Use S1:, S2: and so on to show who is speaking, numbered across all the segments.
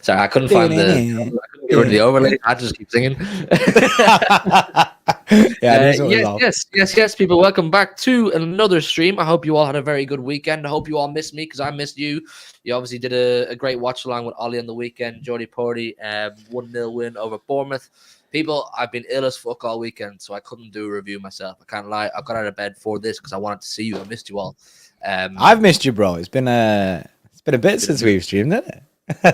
S1: Sorry, I couldn't find the overlay. I just keep singing. Yes, people. Welcome back to another stream. I hope you all had a very good weekend. I hope you all missed me because I missed you. You obviously did a great watch along with Ollie on the weekend. Geordie Porty, 1-0 win over Bournemouth. People, I've been ill as fuck all weekend, so I couldn't do a review myself. I can't lie. I got out of bed for this because I wanted to see you. I missed you all.
S2: I've missed you, bro. It's been a bit since we've streamed, isn't it?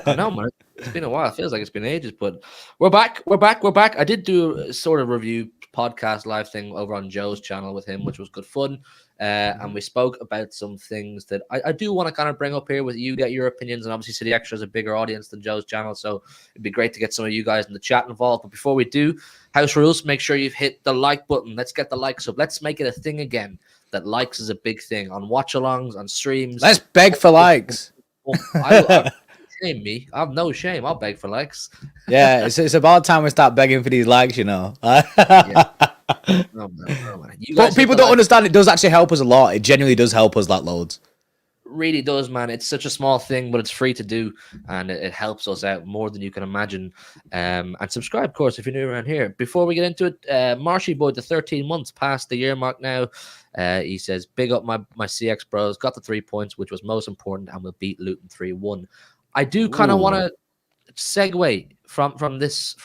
S1: I know, man. It's been a while. It feels like it's been ages, but we're back. I did do a sort of review podcast live thing over on Joe's channel with him, which was good fun. And we spoke about some things that I do want to kind of bring up here with you, get your opinions. And obviously, City Extra is a bigger audience than Joe's channel, so it'd be great to get some of you guys in the chat involved. But before we do, house rules, make sure you've hit the like button. Let's get the likes up. Let's make it a thing again. That likes is a big thing on watch-alongs, on streams.
S2: Let's beg for likes.
S1: Shame me. I have no shame. I'll beg for likes.
S2: Yeah, it's about time we start begging for these likes, you know.
S1: Yeah. No,
S2: But people don't understand. It does actually help us a lot. It genuinely does help us like loads.
S1: Really does, man. It's such a small thing, but it's free to do, and it helps us out more than you can imagine. And subscribe, of course, if you're new around here. Before we get into it, Marshy Boy, the 13 months past the year mark now. He says, big up my CX bros, got the 3 points, which was most important, and we'll beat Luton 3-1. I do kind of want to segue from this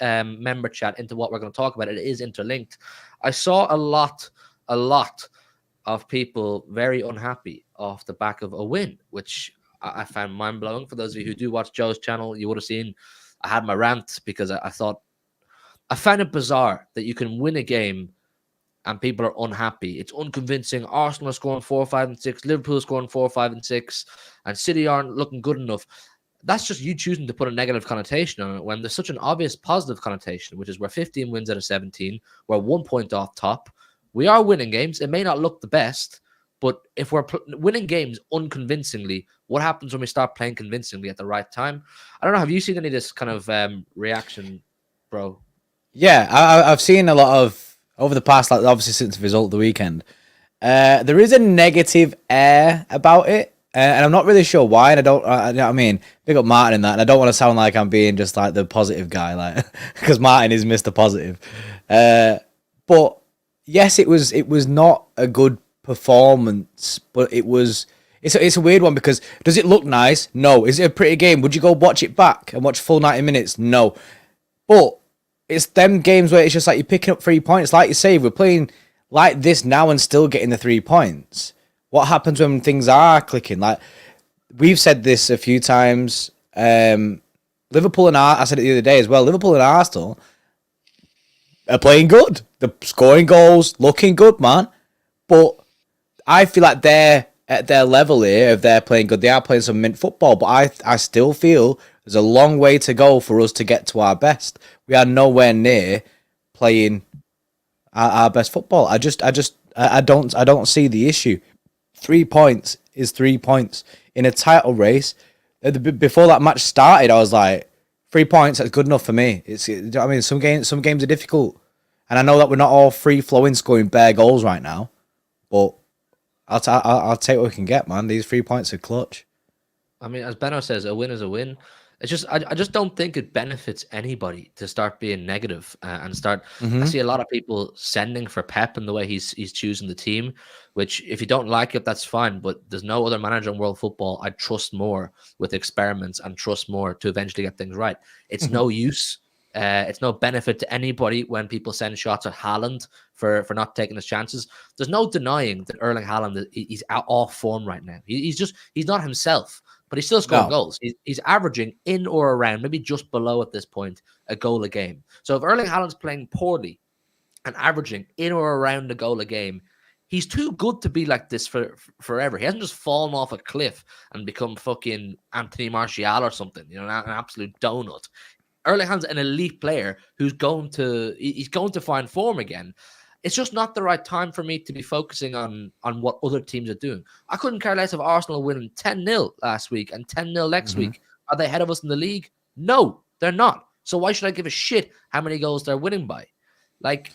S1: member chat into what we're going to talk about. It is interlinked. I saw a lot of people very unhappy off the back of a win, which I found mind-blowing. For those of you who do watch Joe's channel, you would have seen I had my rant because I found it bizarre that you can win a game and people are unhappy. It's unconvincing. Arsenal are scoring 4, 5, and 6. Liverpool are scoring 4, 5, and 6. And City aren't looking good enough. That's just you choosing to put a negative connotation on it when there's such an obvious positive connotation, which is we're 15 wins out of 17. We're 1 point off top. We are winning games. It may not look the best, but if we're winning games unconvincingly, what happens when we start playing convincingly at the right time? I don't know. Have you seen any of this kind of reaction, bro?
S2: Yeah, I've seen a lot of over the past, like obviously since the result of the weekend. There is a negative air about it, and I'm not really sure why. And I don't, you know what I mean, big up Martin in that. And I don't want to sound like I'm being just like the positive guy, like because Martin is Mr. Positive. But yes, it was not a good performance, but it's a weird one because does it look nice? No. Is it a pretty game? Would you go watch it back and watch full 90 minutes? No. But it's them games where it's just like you're picking up 3 points. Like you say, we're playing like this now and still getting the 3 points. What happens when things are clicking? Like we've said this a few times. Liverpool and I said it the other day as well. Liverpool and Arsenal are playing good. They're scoring goals, looking good, man. But I feel like they're at their level here. If they're playing good, they are playing some mint football. But I still feel there's a long way to go for us to get to our best. We are nowhere near playing our best football. I don't see the issue. 3 points is 3 points in a title race. Before that match started, I was like, 3 points, that's good enough for me. I mean, some games are difficult, and I know that we're not all free flowing scoring bare goals right now, but I'll take what we can get, man. These 3 points are clutch.
S1: I mean, as Benno says, a win is a win. It's just I just don't think it benefits anybody to start being negative and start. I see a lot of people sending for Pep and the way he's choosing the team. Which, if you don't like it, that's fine. But there's no other manager in world football I trust more with experiments and trust more to eventually get things right. It's no use. It's no benefit to anybody when people send shots at Haaland for not taking his chances. There's no denying that Erling Haaland he's out off form right now. He's not himself. But he's still scoring goals. He's averaging in or around, maybe just below at this point, a goal a game. So if Erling Haaland's playing poorly and averaging in or around a goal a game, he's too good to be like this for forever. He hasn't just fallen off a cliff and become fucking Anthony Martial or something, an absolute donut. Erling Haaland's an elite player he's going to find form again. It's just not the right time for me to be focusing on what other teams are doing. I couldn't care less of Arsenal winning 10-0 last week and 10-0 next week. Are they ahead of us in the league? No, they're not. So why should I give a shit how many goals they're winning by? Like,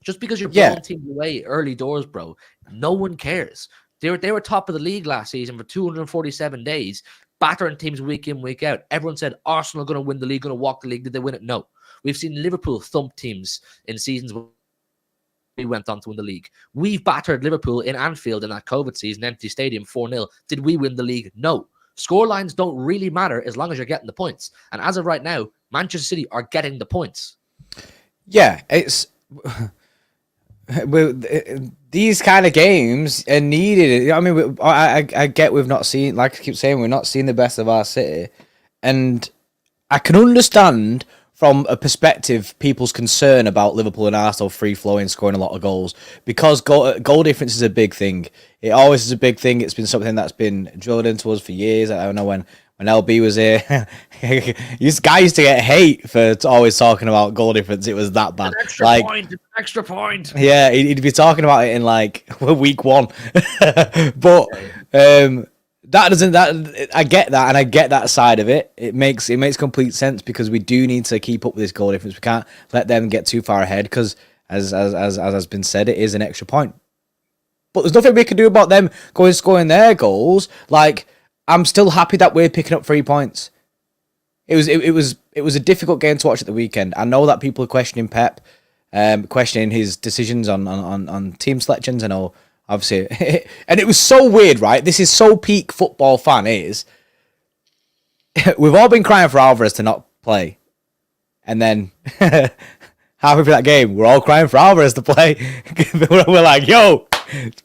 S1: just because you're blowing teams away early doors, bro, no one cares. They were top of the league last season for 247 days, battering teams week in, week out. Everyone said Arsenal are going to win the league, going to walk the league. Did they win it? No. We've seen Liverpool thump teams in seasons we went on to win the league. We've battered Liverpool in Anfield in that COVID season, empty stadium, 4-0. Did we win the league? No. Scorelines don't really matter as long as you're getting the points. And as of right now, Manchester City are getting the points.
S2: Yeah, it's these kind of games are needed. I mean, I get we've not seen, like I keep saying, we're not seeing the best of our City, and I can understand from a perspective people's concern about Liverpool and Arsenal free flowing, scoring a lot of goals, because goal difference is a big thing. It always is a big thing. It's been something that's been drilled into us for years. I don't know when LB was here, this guy used to get hate for always talking about goal difference. It was that bad.
S1: Extra point.
S2: Yeah, he'd be talking about it in like week one, but I get that, and I get that side of it. It makes complete sense because we do need to keep up with this goal difference. We can't let them get too far ahead because, as has been said, it is an extra point. But there's nothing we can do about them scoring their goals. Like, I'm still happy that we're picking up 3 points. It was a difficult game to watch at the weekend. I know that people are questioning Pep, questioning his decisions on team selections and all. Obviously, and it was so weird, right? This is so peak football fan is. We've all been crying for Alvarez to not play, and then halfway through that game, we're all crying for Alvarez to play. We're like, "Yo,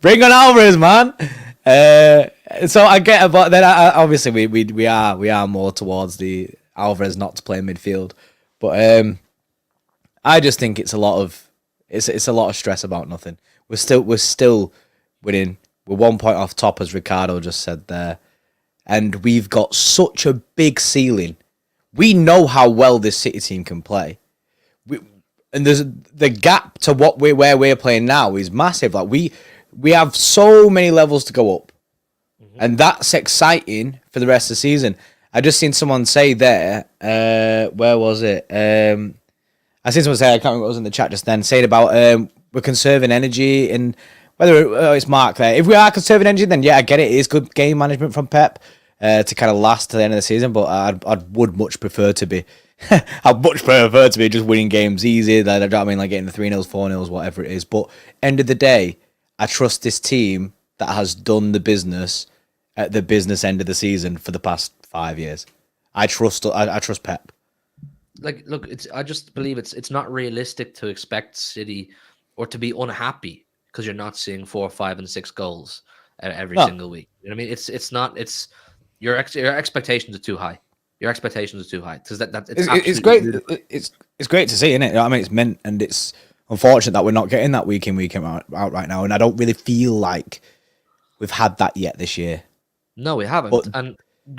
S2: bring on Alvarez, man!" So I get it, but then obviously we are more towards the Alvarez not to play midfield, but I just think it's a lot of stress about nothing. We're still winning. We're 1 point off top, as Ricardo just said there. And we've got such a big ceiling. We know how well this City team can play. And there's the gap to where we're playing now is massive. Like we have so many levels to go up. And that's exciting for the rest of the season. I just seen someone say there, where was it? I seen someone say, I can't remember what was in the chat just then, saying about we're conserving energy, and whether it's Mark there. If we are conserving energy, then yeah, I get it. It is good game management from Pep to kind of last to the end of the season, but I would much prefer to be I'd much prefer to be just winning games easy. Like, I don't mean like getting the 3-0s, 4-0s, whatever it is. But end of the day, I trust this team that has done the business at the business end of the season for the past 5 years. I trust Pep.
S1: Like, look, I just believe it's not realistic to expect City or to be unhappy because you're not seeing 4, 5, and 6 goals every single week. You know what I mean? It's not. It's your expectations are too high. Your expectations are too high because it's
S2: great. It's great to see, isn't it? I mean, it's meant, and it's unfortunate that we're not getting that week in, week out right now. And I don't really feel like we've had that yet this year.
S1: No, we haven't. And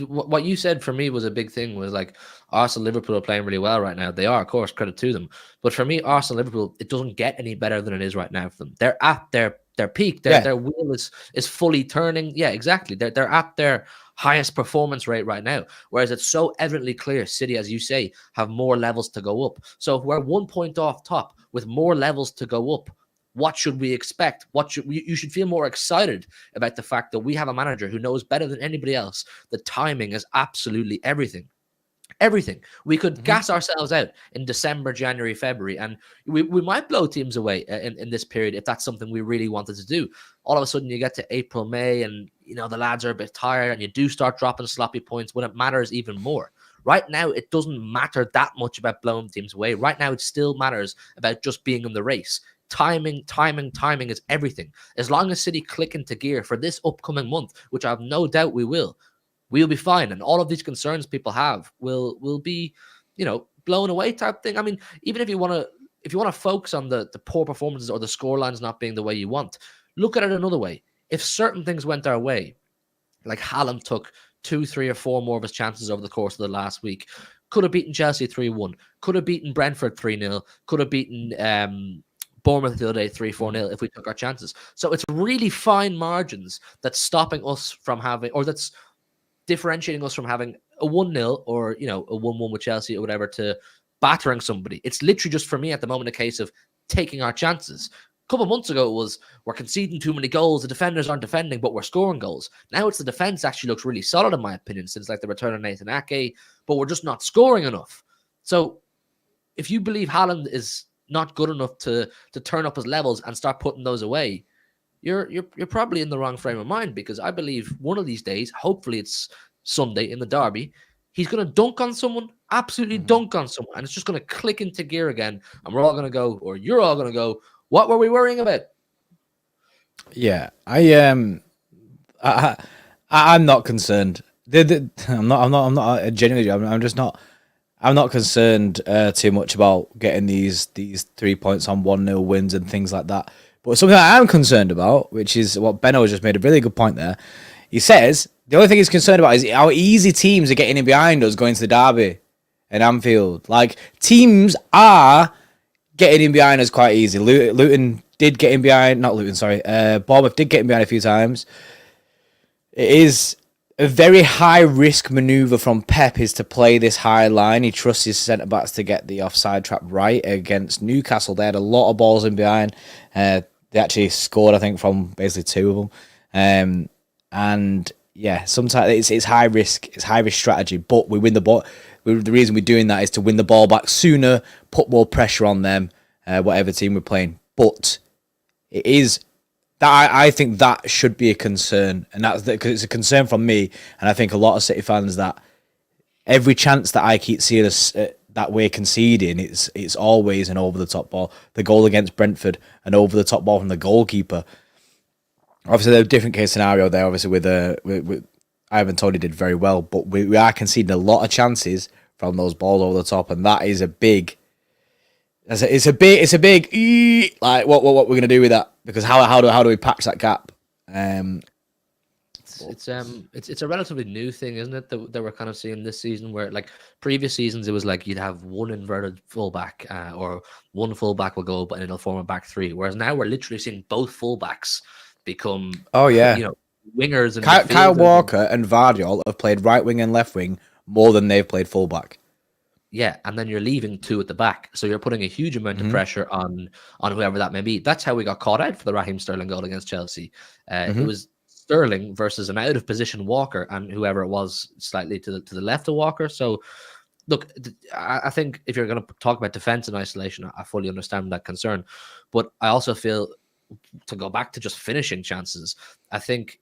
S1: what you said for me was a big thing. Was like Arsenal, Liverpool are playing really well right now. They are, of course, credit to them. But for me, Arsenal, Liverpool, it doesn't get any better than it is right now for them. They're at their peak.
S2: Yeah.
S1: Their wheel is fully turning. Yeah, exactly. They're at their highest performance rate right now. Whereas it's so evidently clear, City, as you say, have more levels to go up. So if we're 1 point off top with more levels to go up, what should we expect? You should feel more excited about the fact that we have a manager who knows better than anybody else that timing is absolutely everything. Everything. We could gas ourselves out in December, January, February, and we might blow teams away in this period if that's something we really wanted to do. All of a sudden, you get to April, May, and the lads are a bit tired, and you do start dropping sloppy points when it matters even more. Right now, it doesn't matter that much about blowing teams away. Right now, it still matters about just being in the race. Timing is everything. As long as City click into gear for this upcoming month, which I have no doubt we'll be fine. And all of these concerns people have will be, blown away type thing. I mean, even if you want to focus on the poor performances or the scorelines not being the way you want, look at it another way. If certain things went our way, like Haaland took 2, 3, or 4 more of his chances over the course of the last week, could have beaten Chelsea 3-1, could have beaten Brentford 3-0, could have beaten Bournemouth the other day 3-4-0 if we took our chances. So it's really fine margins that's stopping us from having, or that's differentiating us from having a 1-0 or, a 1-1 with Chelsea or whatever to battering somebody. It's literally just for me at the moment a case of taking our chances. A couple of months ago, it was we're conceding too many goals. The defenders aren't defending, but we're scoring goals. Now it's the defense actually looks really solid, in my opinion, since like the return of Nathan Ake, but we're just not scoring enough. So if you believe Haaland is not good enough to turn up his levels and start putting those away, you're probably in the wrong frame of mind, because I believe one of these days, hopefully it's Sunday in the derby, he's going to dunk on someone, absolutely dunk on someone, and it's just going to click into gear again, and we're all going to go, or you're all going to go, what were we worrying about?
S2: Yeah, I'm not concerned. I'm not genuinely. I'm just not. I'm not concerned too much about getting these 3 points on 1-0 wins and things like that. But something I am concerned about, which is what Benno just made a really good point there. He says the only thing he's concerned about is how easy teams are getting in behind us going to the derby in Anfield. Like, teams are getting in behind us quite easy. Luton did get in behind. Not Luton, sorry. Bournemouth did get in behind a few times. It is a very high-risk manoeuvre from Pep is to play this high line. He trusts his centre-backs to get the offside trap right against Newcastle. They had a lot of balls in behind. They actually scored, I think, from basically 2 of them. And, yeah, sometimes it's high-risk. It's high-risk strategy, but we win the ball. The reason we're doing that is to win the ball back sooner, put more pressure on them, whatever team we're playing. But it is... that I think that should be a concern, and that's because it's a concern from me, and I think a lot of City fans, that every chance that I keep seeing us that we're conceding, it's always an over the top ball. The goal against Brentford, an over the top ball from the goalkeeper. Obviously, there's a different case scenario there. Obviously, with Ivan Toney did very well, but we are conceding a lot of chances from those balls over the top, and that is a big. It's a big like what we're gonna do with that, because how do we patch that gap?
S1: It's a relatively new thing, isn't it? That we're kind of seeing this season, where like previous seasons it was like you'd have one inverted fullback or one fullback will go up and it'll form a back three, whereas now we're literally seeing both fullbacks become wingers. And
S2: Kyle Walker and Vardiol have played right wing and left wing more than they've played fullback.
S1: Yeah, and then you're leaving 2 at the back, so you're putting a huge amount of pressure on whoever that may be. That's how we got caught out for the Raheem Sterling goal against Chelsea. It was Sterling versus an out of position Walker, and whoever it was slightly to the left of Walker. So, look, I think if you're going to talk about defense in isolation, I fully understand that concern, but I also feel, to go back to just finishing chances, I think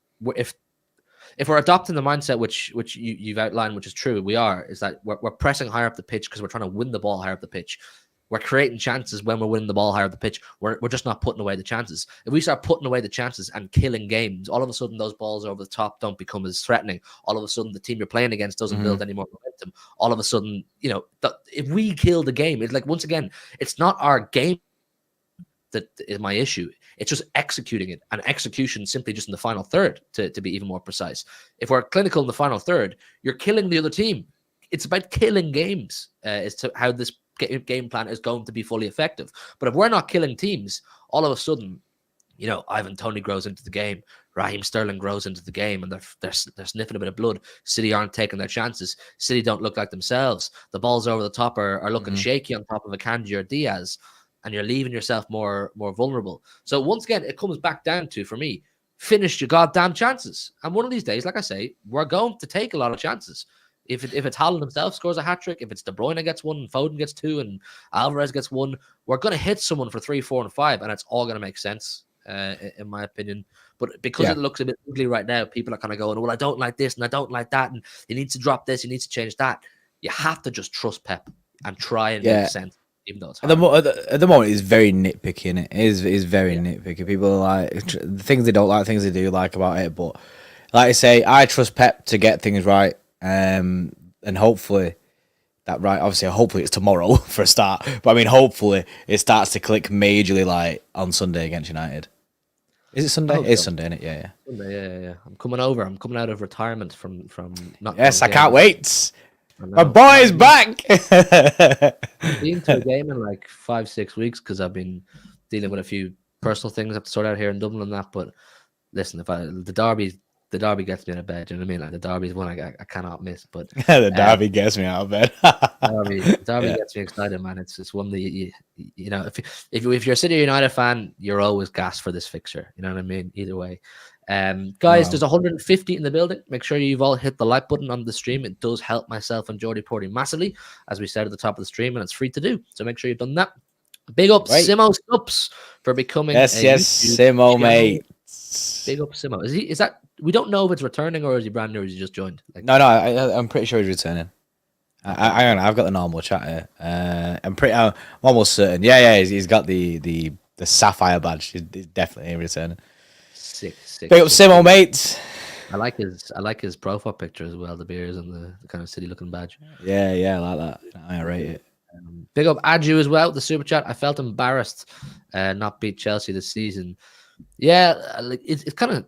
S1: if we're adopting the mindset which you've outlined, which is true, is that we're pressing higher up the pitch because we're trying to win the ball higher up the pitch. We're creating chances when we're winning the ball higher up the pitch. We're just not putting away the chances. If we start putting away the chances and killing games, all of a sudden those balls over the top don't become as threatening. All of a sudden the team you're playing against doesn't build any more momentum. All of a sudden, if we kill the game, it's like, once again, it's not our game that is my issue. It's just executing it, and execution simply just in the final third, to be even more precise. If we're clinical in the final third, you're killing the other team. It's about killing games as to how this game plan is going to be fully effective. But if we're not killing teams, all of a sudden, Ivan Toney grows into the game, Raheem Sterling grows into the game, and they're sniffing a bit of blood. City aren't taking their chances. City don't look like themselves. The balls over the top are looking shaky on top of Akanji or Diaz, and you're leaving yourself more vulnerable. So once again, it comes back down to, for me, finish your goddamn chances. And one of these days, like I say, we're going to take a lot of chances. If it's Haaland himself scores a hat-trick, if it's De Bruyne gets one, and Foden gets two, and Alvarez gets one, we're going to hit someone for 3, 4, and 5, and it's all going to make sense, in my opinion. But because it looks a bit ugly right now, people are kind of going, well, I don't like this, and I don't like that, and you need to drop this, you need to change that. You have to just trust Pep and try and make sense, even though it's hard.
S2: At the moment, it's very nitpicky, innit? It is very nitpicky. People are like, the things they don't like, things they do like about it. But like I say, I trust Pep to get things right. And hopefully hopefully it's tomorrow for a start, but I mean hopefully it starts to click majorly like on Sunday against United. Is it Sunday? It's Sunday, isn't it? Yeah.
S1: Sunday, yeah. I'm coming out of retirement from not.
S2: Yes, I can't wait. My boy is back.
S1: I've been to a game in like 5-6 weeks because I've been dealing with a few personal things I have to sort out here in Dublin and that. But listen, the derby gets me out of bed. Do you know what I mean? Like the derby is one I cannot miss. But
S2: the derby gets me out of bed.
S1: derby gets me excited, man. It's one that you know. If you're a City United fan, you're always gassed for this fixture. You know what I mean? Either way. Guys, there's 150 in the building. Make sure you've all hit the like button on the stream. It does help myself and Jordy Porty massively, as we said at the top of the stream, and it's free to do. So make sure you've done that. Big up Simo Stups for becoming
S2: Simo, mate.
S1: Big up Simo. Is that? We don't know if it's returning or is he brand new or is he just joined?
S2: No, I'm pretty sure he's returning. I've got the normal chat here. I'm almost certain. Yeah, he's got the sapphire badge. He's definitely returning.
S1: Sick.
S2: Big up Simo, mate.
S1: I like his profile picture as well. The beers and the kind of city looking badge.
S2: Yeah, I like that. I rate it.
S1: Big up Adju as well. The super chat. I felt embarrassed not beat Chelsea this season. Yeah, like it's kind of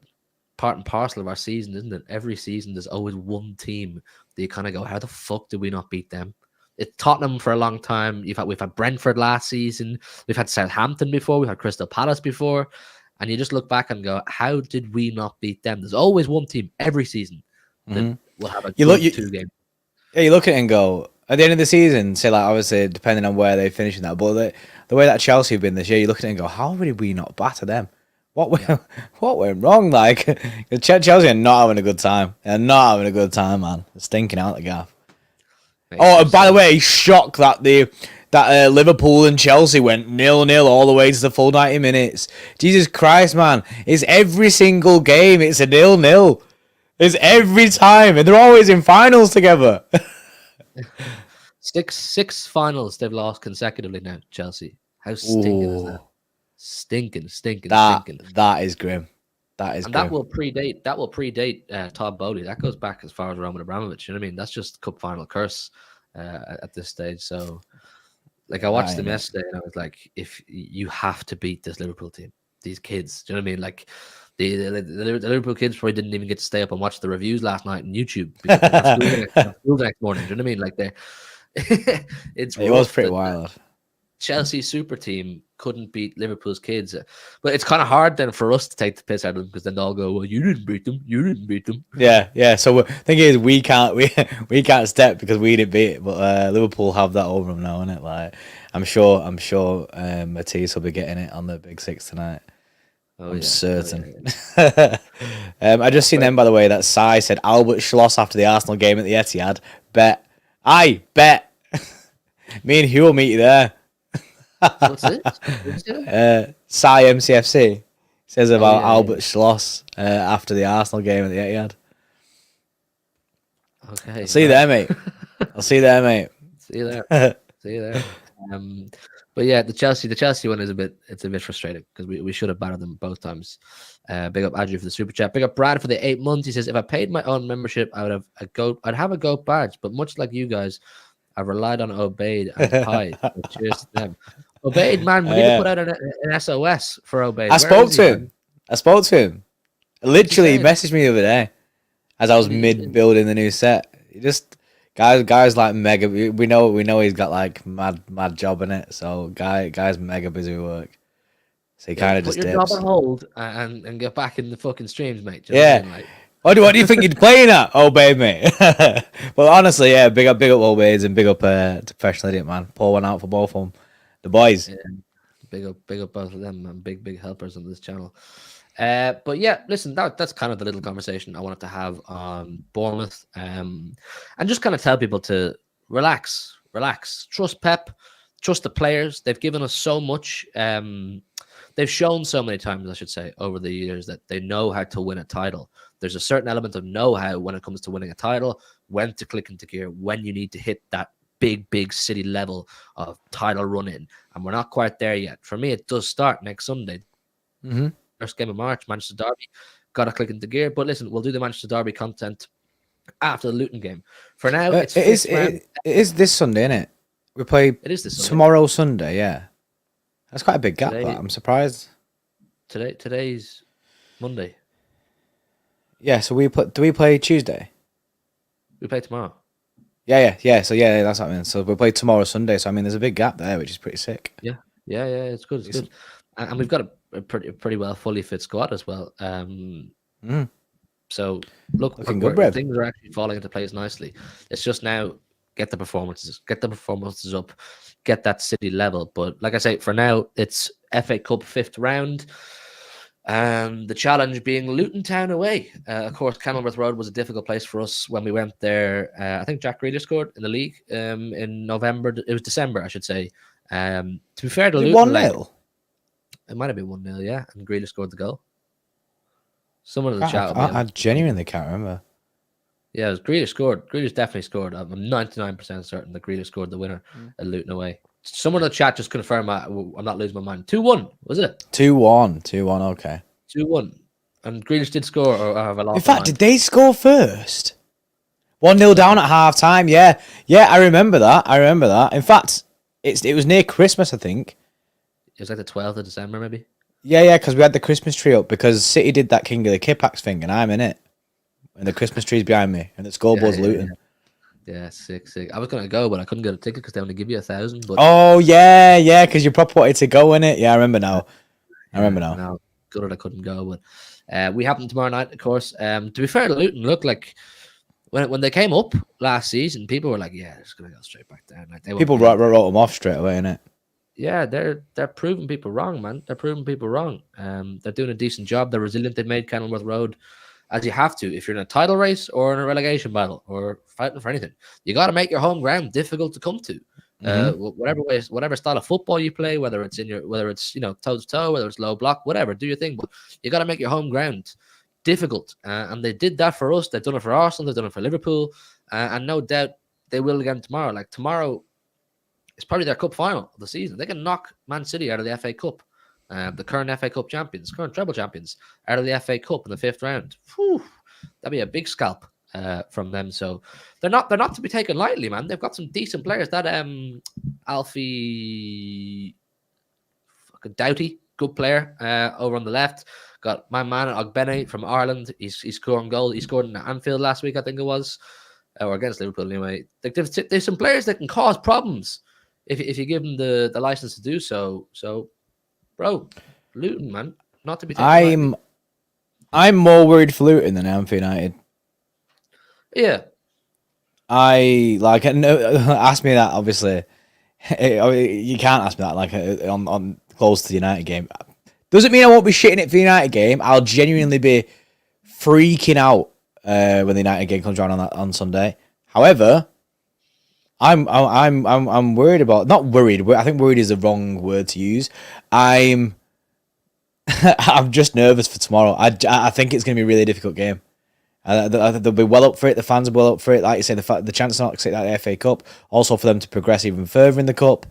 S1: part and parcel of our season, isn't it? Every season there's always one team that you kind of go, how the fuck did we not beat them? It's Tottenham for a long time. We've had Brentford last season. We've had Southampton before. We've had Crystal Palace before. And you just look back and go, how did we not beat them? There's always one team every season that will have a 2 game.
S2: Yeah, you look at it and go, at the end of the season, say like obviously depending on where they finish in that, but the way that Chelsea have been this year, you look at it and go, how did we not batter them? What went wrong? Like Chelsea are not having a good time. They're not having a good time, man. They're stinking out the gaff. And by the way, shock that Liverpool and Chelsea went 0-0 all the way to the full 90 minutes. Jesus Christ, man! It's every single game. It's a 0-0. It's every time, and they're always in finals together.
S1: Six finals they've lost consecutively now. Chelsea. How stinking is that? Stinking.
S2: That is grim. Grim.
S1: That will predate Todd Bowley. That goes back as far as Roman Abramovich. You know what I mean? That's just cup final curse at this stage. So, like, I watched them yesterday, and I was like, if you have to beat this Liverpool team, these kids. Do you know what I mean? Like, the Liverpool kids probably didn't even get to stay up and watch the reviews last night on YouTube because they have school the next morning. Do you know what I mean? Like, it
S2: was pretty wild.
S1: Chelsea super team couldn't beat Liverpool's kids, but it's kind of hard then for us to take the piss out of them because then they'll go, "Well, you didn't beat them."
S2: Yeah. So the thing is, we can't step because we didn't beat it, but Liverpool have that over them now, innit? Like, I'm sure Matisse will be getting it on the Big Six tonight. I'm certain. I just seen them, by the way, that Sai said Albert Schloss after the Arsenal game at the Etihad. Bet. Me and Hugh will meet you there.
S1: What's it?
S2: Sai MCFC says about Albert Schloss after the Arsenal game at the Etihad.
S1: Okay.
S2: See you there, mate. I'll see you there, mate.
S1: See you there. But yeah, the Chelsea one is a bit frustrating because we should have battered them both times. Big up Adrian for the super chat. Big up Brad for the 8 months. He says, if I paid my own membership, I'd have a goat badge, but much like you guys, I've relied on Obeid and Pi. Cheers to them. Obeid, man, we need to
S2: Yeah.
S1: put out an SOS for Obeid.
S2: I
S1: Where
S2: spoke
S1: is
S2: to
S1: he,
S2: him.
S1: man?
S2: I spoke to him.
S1: What's he
S2: Literally, he
S1: saying?
S2: messaged me the other day as I was
S1: What did he
S2: mid
S1: say?
S2: building the new set. He just guys like mega. We know he's got like mad job in it. So guy's mega busy with work. So he
S1: Yeah,
S2: kind of
S1: put
S2: just
S1: your job on
S2: dips.
S1: hold and get back in the fucking streams, mate. Do you know what I
S2: Yeah.
S1: mean? Like,
S2: What do you think you're playing at? Oh, babe, mate. But honestly, yeah, big up Old Ways and big up to Professional Idiot, man. Pour one out for both of them. The boys.
S1: yeah, big up both of them, and big helpers on this channel. But yeah, listen, that's kind of the little conversation I wanted to have on Bournemouth, and just kind of tell people to relax, trust Pep, trust the players. They've given us so much. They've shown so many times, I should say, over the years that they know how to win a title. There's a certain element of know-how when it comes to winning a title, when to click into gear, when you need to hit that big city level of title run in. And we're not quite there yet. For me, it does start next Sunday.
S2: Mm-hmm.
S1: First game of March, Manchester Derby. Got to click into gear. But listen, we'll do the Manchester Derby content after the Luton game. For now, it's
S2: It is this Sunday, isn't it? We play
S1: It is this Sunday.
S2: tomorrow Sunday, yeah. That's quite a big gap,
S1: Today-
S2: that. I'm surprised.
S1: Today's Monday.
S2: Yeah, so do we play Tuesday?
S1: We play tomorrow.
S2: Yeah. So yeah, that's what I mean. So we play tomorrow Sunday. So I mean, there's a big gap there, which is pretty sick.
S1: Yeah, it's good. It's good, and we've got a pretty well fully fit squad as well. So look,
S2: Looking good, Brev.
S1: things are actually falling into place nicely. It's just now get the performances up, get that city level. But like I say, for now, it's FA Cup 5th round. The challenge being Luton Town away. Of course, Kenilworth Road was a difficult place for us when we went there. I think Jack Grealish scored in the league in November. It was December, I should say. To be fair to Luton,
S2: 1-0.
S1: it might have been 1-0, yeah, and Grealish scored the goal. Someone in the chat.
S2: I genuinely can't remember.
S1: Yeah, it was Grealish scored. Grealish definitely scored. I'm 99% certain that Grealish scored the winner at Luton away. Someone in the chat just confirmed I'm not losing my mind. 2-1, was it?
S2: 2-1, okay.
S1: 2-1. And Grealish did score, or have I lost
S2: In fact,
S1: my mind?
S2: did they score first? 1-0 down at half time, yeah. Yeah, I remember that. In fact, it was near Christmas, I think.
S1: It was like the 12th of December, maybe.
S2: Yeah, because we had the Christmas tree up because City did that King of the Kipax thing and I'm in it. And the Christmas tree's behind me and the scoreboard's Luton.
S1: Yeah, sick. I was going to go, but I couldn't get a ticket because they only give you 1,000. But
S2: Oh, yeah, because you proper wanted to go in it. Yeah, I remember now.
S1: No, good that I couldn't go, but we happen tomorrow night, of course. To be fair to Luton, look, like when they came up last season, people were like, "Yeah, they're just gonna go straight back down." Like
S2: People wrote them off straight away, innit?
S1: Yeah, they're proving people wrong, man. They're proving people wrong. They're doing a decent job. They're resilient. They made Kenilworth Road, as you have to if you're in a title race or in a relegation battle or fighting for anything. You got to make your home ground difficult to come to. Whatever style of football you play, whether it's toe to toe, whether it's low block, whatever, do your thing. But you got to make your home ground difficult, and they did that for us. They've done it for Arsenal. They've done it for Liverpool, and no doubt they will again tomorrow. Like tomorrow, it's probably their cup final of the season. They can knock Man City out of the FA Cup, the current FA Cup champions, current treble champions, out of the FA Cup in the 5th round. Whew, that'd be a big scalp from them. So they're not to be taken lightly, man. They've got some decent players. That Alfie fucking Doughty, good player over on the left. Got my man Ogbene from Ireland. He's scoring goals. He scored in Anfield last week, I think it was, or against Liverpool anyway. There's some players that can cause problems if you give them the license to do so. So, bro, Luton, man, not to be taken lightly.
S2: I'm more worried for Luton than I am for United.
S1: Yeah.
S2: Ask me that, obviously. You can't ask me that like on close to the United game. Doesn't mean I won't be shitting it for the United game. I'll genuinely be freaking out when the United game comes around on Sunday. However, I'm worried about, not worried. I think worried is the wrong word to use. I'm just nervous for tomorrow. I think it's going to be a really difficult game. They'll be well up for it. The fans are well up for it. Like you say, the chance not to take that FA Cup, also for them to progress even further in the cup.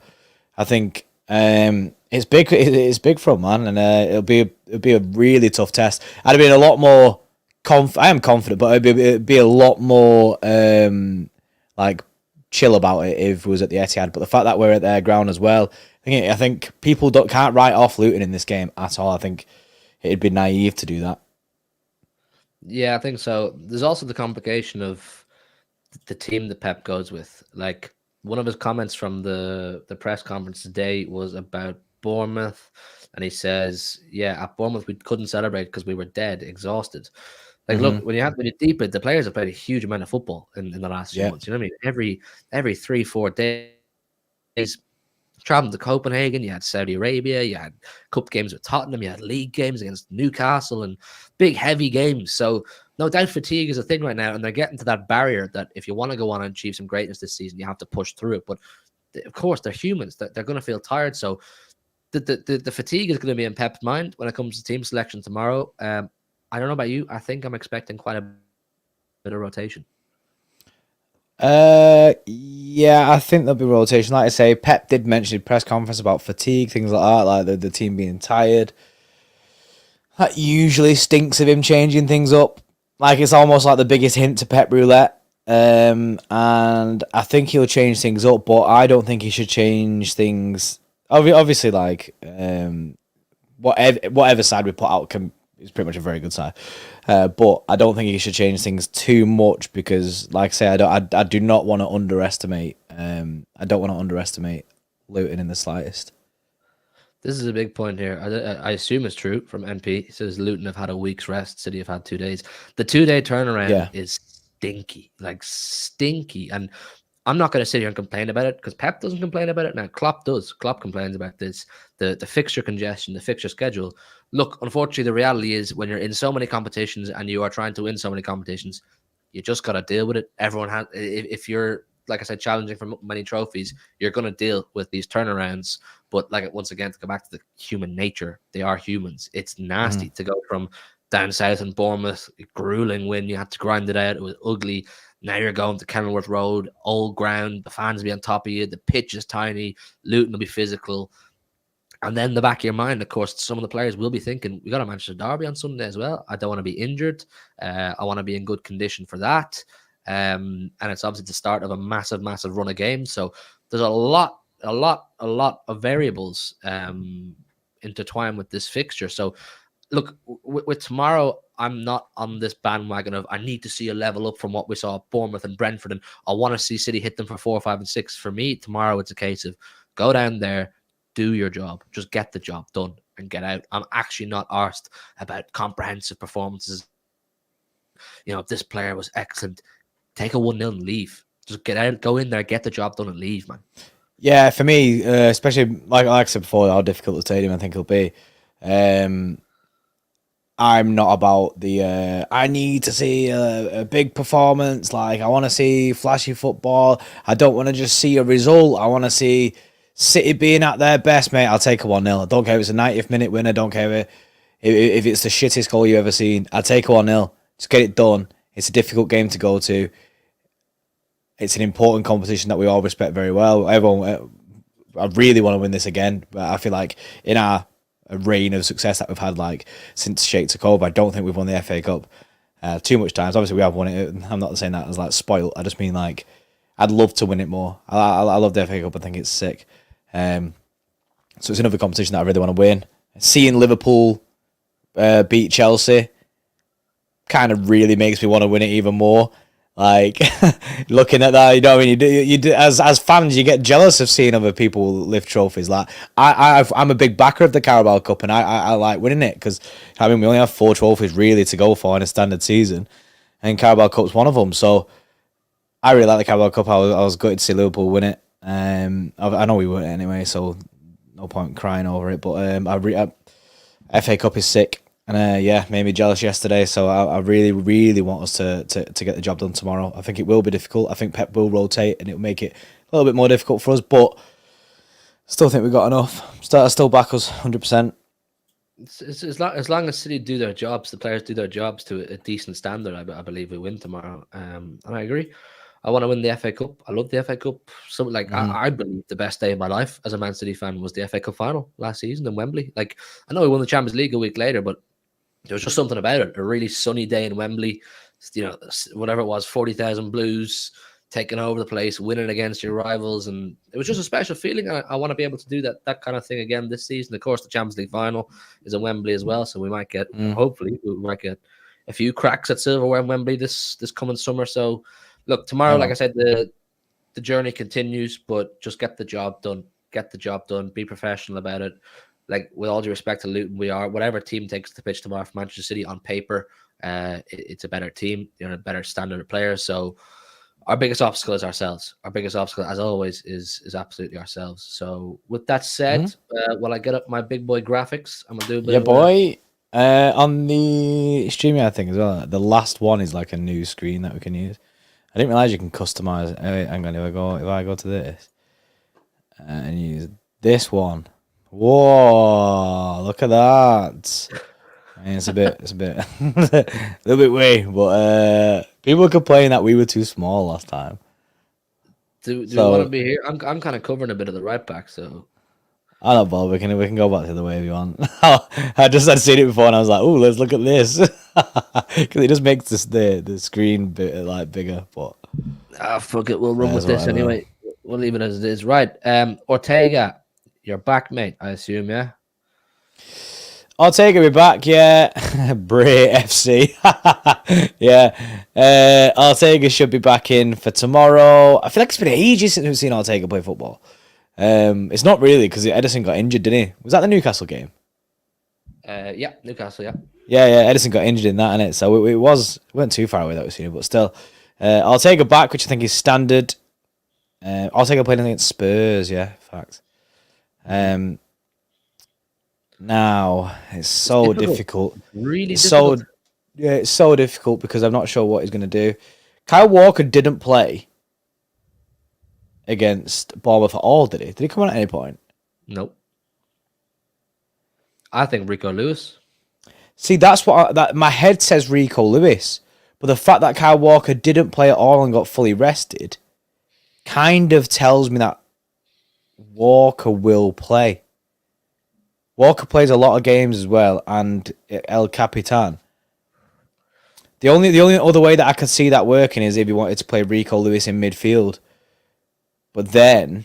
S2: I think it's big. It's big for them, man, and it'll be a really tough test. I'd have been a lot more I am confident, but it'd be a lot more like chill about it if it was at the Etihad. But the fact that we're at their ground as well, I I think people can't write off Luton in this game at all. I think it'd be naive to do that.
S1: Yeah, I think so. There's also the complication of the team that Pep goes with. Like one of his comments from the press conference today was about Bournemouth, and he says, "Yeah, at Bournemouth we couldn't celebrate because we were dead, exhausted." Like, look, when you deep it, the players have played a huge amount of football in the last few
S2: Yeah.
S1: months. You know what I mean? Every 3-4 days, traveling to Copenhagen, you had Saudi Arabia, you had cup games with Tottenham, you had league games against Newcastle, and big heavy games. So no doubt fatigue is a thing right now, and they're getting to that barrier that if you want to go on and achieve some greatness this season, you have to push through it. But of course, they're humans; they're going to feel tired. So the fatigue is going to be in Pep's mind when it comes to team selection tomorrow. I don't know about you. I think I'm expecting quite a bit of rotation.
S2: Yeah, I think there'll be rotation. Like I say, Pep did mention in press conference about fatigue, things like that, like the team being tired. That usually stinks of him changing things up. Like it's almost like the biggest hint to Pep roulette. And I think he'll change things up, but I don't think he should change things. Obviously, like whatever side we put out is pretty much a very good side. But I don't think he should change things too much because, like I say, I do not want to underestimate. I don't want to underestimate Luton in the slightest.
S1: This is a big point here. I assume it's true from NP. He says Luton have had a week's rest. City have had 2 days. The 2-day turnaround is stinky, like stinky. And I'm not going to sit here and complain about it because Pep doesn't complain about it. Now, Klopp does. Klopp complains about this, the fixture congestion, the fixture schedule. Look, unfortunately, the reality is when you're in so many competitions and you are trying to win so many competitions, you just got to deal with it. Everyone has, if you're, like I said, challenging for many trophies, you're going to deal with these turnarounds. But like once again, to go back to the human nature, they are humans. It's nasty to go from down south in Bournemouth, a grueling win. You had to grind it out. It was ugly. Now you're going to Kenilworth Road, old ground. The fans will be on top of you. The pitch is tiny. Luton will be physical. And then the back of your mind, of course, some of the players will be thinking, we got a Manchester Derby on Sunday as well. I don't want to be injured. I want to be in good condition for that. And it's obviously the start of a massive, massive run of games. So there's a lot of variables intertwined with this fixture. So look, with tomorrow, I'm not on this bandwagon of I need to see a level up from what we saw at Bournemouth and Brentford, and I want to see City hit them for 4, 5, and 6. For me, tomorrow it's a case of go down there, do your job, just get the job done and get out. I'm actually not arsed about comprehensive performances. You know, if this player was excellent, take a 1-0 and leave. Just get out, go in there, get the job done and leave, man.
S2: Yeah, for me, especially like I said before, how difficult the stadium I think it'll be. I'm not about the I need to see a big performance. Like I want to see flashy football. I don't want to just see a result. I want to see City being at their best, mate. I'll take a 1-0. I don't care if it's a 90th minute win. I don't care if it's the shittest goal you've ever seen. I'll take a 1-0. Just get it done. It's a difficult game to go to. It's an important competition that we all respect very well. Everyone, I really want to win this again, but I feel like in our reign of success that we've had like since Sheikh took over, I don't think we've won the FA Cup too much times. Obviously, we have won it. I'm not saying that as like spoiled. I just mean like I'd love to win it more. I love the FA Cup. I think it's sick. So it's another competition that I really want to win. Seeing Liverpool beat Chelsea kind of really makes me want to win it even more. Like looking at that, you know what I mean. You do, as fans, you get jealous of seeing other people lift trophies. Like I'm a big backer of the Carabao Cup, and I like winning it because I mean we only have 4 trophies really to go for in a standard season, and Carabao Cup's one of them. So I really like the Carabao Cup. I was gutted to see Liverpool win it. I know we won it anyway, so no point crying over it. But FA Cup is sick. And yeah, made me jealous yesterday. So I really, really want us to get the job done tomorrow. I think it will be difficult. I think Pep will rotate and it'll make it a little bit more difficult for us. But still think we've got enough. Still back us 100%.
S1: As long as City do their jobs, the players do their jobs to a decent standard, I believe we win tomorrow. And I agree. I want to win the FA Cup. I love the FA Cup. So, like, I believe the best day of my life as a Man City fan was the FA Cup final last season in Wembley. Like, I know we won the Champions League a week later, but there was just something about it. A really sunny day in Wembley, you know, whatever it was, 40,000 Blues, taking over the place, winning against your rivals, and it was just a special feeling. I want to be able to do that kind of thing again this season. Of course, the Champions League final is at Wembley as well, so we might get hopefully we might get a few cracks at silverware in Wembley this coming summer. So, look, tomorrow, like I said, the journey continues, but just get the job done. Get the job done. Be professional about it. Like, with all due respect to Luton, we are, whatever team takes the pitch tomorrow for Manchester City on paper, it's a better team, a better standard of players. So our biggest obstacle is ourselves. Our biggest obstacle, as always, is absolutely ourselves. So with that said, while I get up my big boy graphics, I'm gonna do a bit of
S2: on the StreamYard thing as well. The last one is like a new screen that we can use. I didn't realize you can customize. Hang on, if I go to this and use this one. Whoa! Look at that. I mean, it's a little bit way, but people were complaining that we were too small last time.
S1: Do you want to be here? I'm kind of covering a bit of the right back, so
S2: I don't bother. We can go back to the way if you want. I'd seen it before, and I was like, "Oh, let's look at this," because it just makes the screen bigger. But
S1: fuck it, we'll run with this anyway. We'll leave it as it is. Right, Ortega, you're back, mate. I assume, yeah.
S2: Ortega be back, yeah. Bray FC, yeah. Ortega should be back in for tomorrow. I feel like it's been ages since we've seen Ortega play football. It's not really because Edison got injured, didn't he? Was that the Newcastle game?
S1: Yeah, Newcastle, yeah.
S2: Yeah. Edison got injured in that, innit? So it weren't too far away that we've seen it, but still. Ortega back, which I think is standard. Ortega played against Spurs, yeah, facts. Now it's so difficult.
S1: Really difficult.
S2: It's so difficult because I'm not sure what he's going to do. Kyle Walker didn't play against Bournemouth at all, did he? Did he come on at any point?
S1: Nope. I think Rico Lewis.
S2: See, that's what my head says Rico Lewis, but the fact that Kyle Walker didn't play at all and got fully rested kind of tells me that Walker will play. Walker plays a lot of games as well, and El Capitan. The only other way that I could see that working is if he wanted to play Rico Lewis in midfield. But then,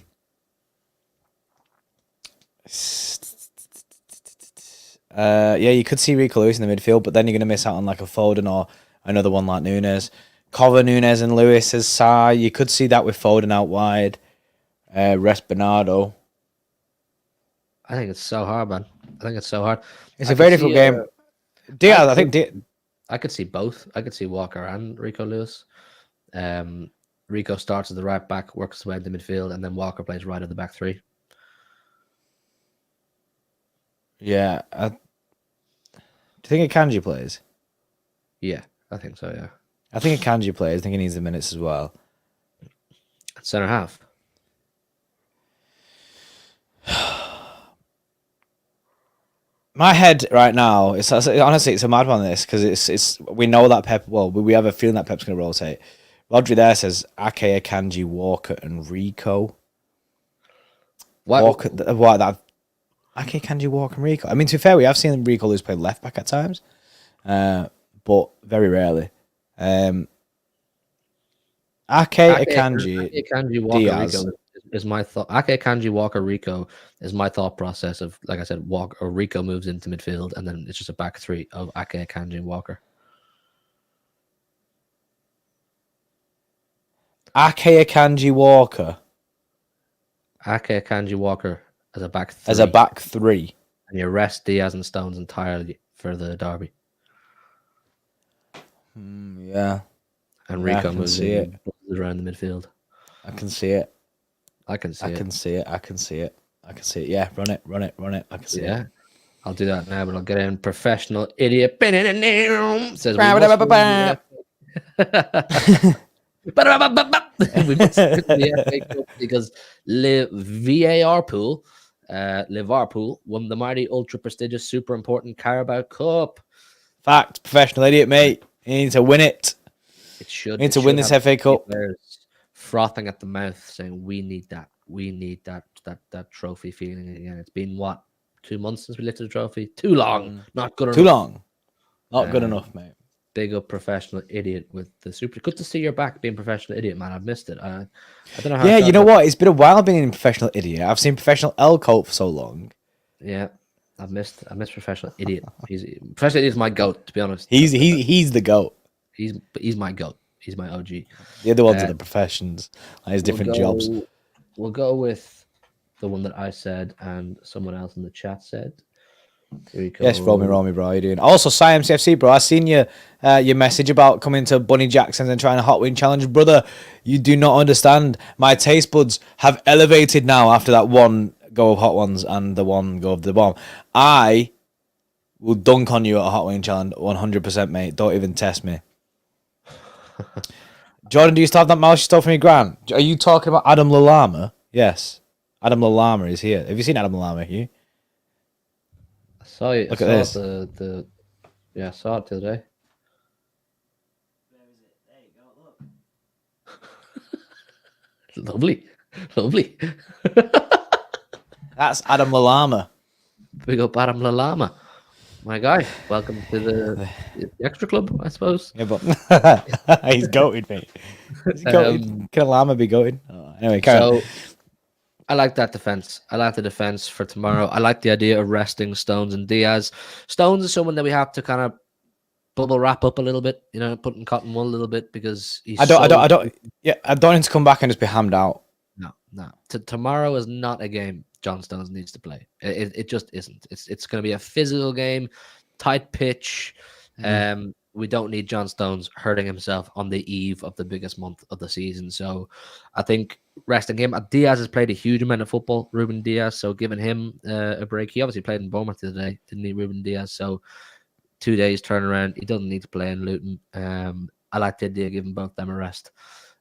S2: you could see Rico Lewis in the midfield, but then you're going to miss out on like a Foden or another one like Nunes. Cover Nunes and Lewis as Sai. You could see that with Foden out wide. Rest Bernardo.
S1: I think it's so hard, man. I think it's so hard.
S2: It's a very difficult game. Diaz, I think
S1: I could see both. I could see Walker and Rico Lewis. Rico starts at the right back, works his way into midfield, and then Walker plays right at the back three.
S2: Yeah. Do you think Akanji plays?
S1: Yeah, I think so, yeah.
S2: I think Akanji plays. I think he needs the minutes as well.
S1: Centre half.
S2: My head right now, it's honestly it's a mad one. This because it's we know that Pep. Well, we have a feeling that Pep's going to rotate. Rodri there says Ake, Akanji, Walker, and Rico. Walker, what that? Ake, Akanji, Walker, and Rico. I mean, to be fair, we have seen Rico lose play left back at times, but very rarely. Ake, Akanji,
S1: Walker,
S2: Diaz.
S1: Rico is my thought. Ake, Akanji, Walker, Rico is my thought process of, like I said, Walker or Rico moves into midfield, and then it's just a back three of Ake, Akanji, and Walker.
S2: Ake, Akanji, Walker.
S1: Ake, Akanji, Walker as a back three.
S2: As a back three.
S1: And you rest Diaz and Stones entirely for the derby.
S2: Yeah.
S1: And Rico moves around the midfield.
S2: I can see it.
S1: I can see it.
S2: Yeah, run it. I can see it.
S1: Yeah. I'll do that now, but I'll get in professional idiot. Says we must the FA Cup because Liverpool won the mighty, ultra prestigious, super important Carabao Cup.
S2: Fact, professional idiot, mate. You need to win it.
S1: It should.
S2: You need to win this FA Cup.
S1: Frothing at the mouth, saying we need that. We need that trophy feeling again. It's been what, 2 months since we lifted the trophy? Too long. Not good enough.
S2: Too long. Not good enough, mate.
S1: Big up professional idiot with the super. Good to see you're back being professional idiot, man. I've missed it. I don't know how.
S2: Yeah,
S1: I
S2: you
S1: felt
S2: know
S1: about.
S2: what? It's been a while being professional idiot. I've seen professional L Coat for so long.
S1: Yeah, I missed professional idiot. Professional idiot is my goat, to be honest.
S2: He's the GOAT.
S1: He's my goat. He's my OG.
S2: The other ones are
S1: Uh,
S2: the professions. Like his
S1: we'll
S2: different jobs.
S1: go. We'll go with the one that I said and someone else in the chat said. Here we
S2: Yes,
S1: go.
S2: Romy, bro, how you doing? Also, CFC, bro, I seen your message about coming to Bunny Jackson's and trying a hot wing challenge. Brother, you do not understand. My taste buds have elevated now after that one go of hot ones and the one go of the bomb. I will dunk on you at a hot wing challenge 100%, mate. Don't even test me. Jordan, do you still have that mouse you stole from your gran? Are you talking about Adam Lallama? Yes. Adam Lallama is here. Have you seen Adam Lallama, Hugh?
S1: I saw you.
S2: Look
S1: I
S2: at
S1: saw
S2: this.
S1: Yeah, I saw it the other day.
S2: Where is it? There you go, look.
S1: Lovely. Lovely.
S2: That's Adam Lallama.
S1: Big up Adam Lalama. My guy. Welcome to the Xtra Club, I suppose.
S2: Yeah, but he's goated, mate. Is he goated? Can a llama be goated? Oh, anyway, carry on.
S1: I like that defense. I like the defense for tomorrow. I like the idea of resting Stones and Diaz. Stones is someone that we have to kind of bubble wrap up a little bit, putting cotton wool a little bit because he's.
S2: I don't need to come back and just be hammed out.
S1: No. Tomorrow is not a game John Stones needs to play. It just isn't. It's going to be a physical game, tight pitch. We don't need John Stones hurting himself on the eve of the biggest month of the season. So I think resting him. Diaz has played a huge amount of football, Ruben Diaz. So giving him a break. He obviously played in Bournemouth today, didn't he, Ruben Diaz? So 2 days turnaround. He doesn't need to play in Luton. I like the idea of giving both them a rest.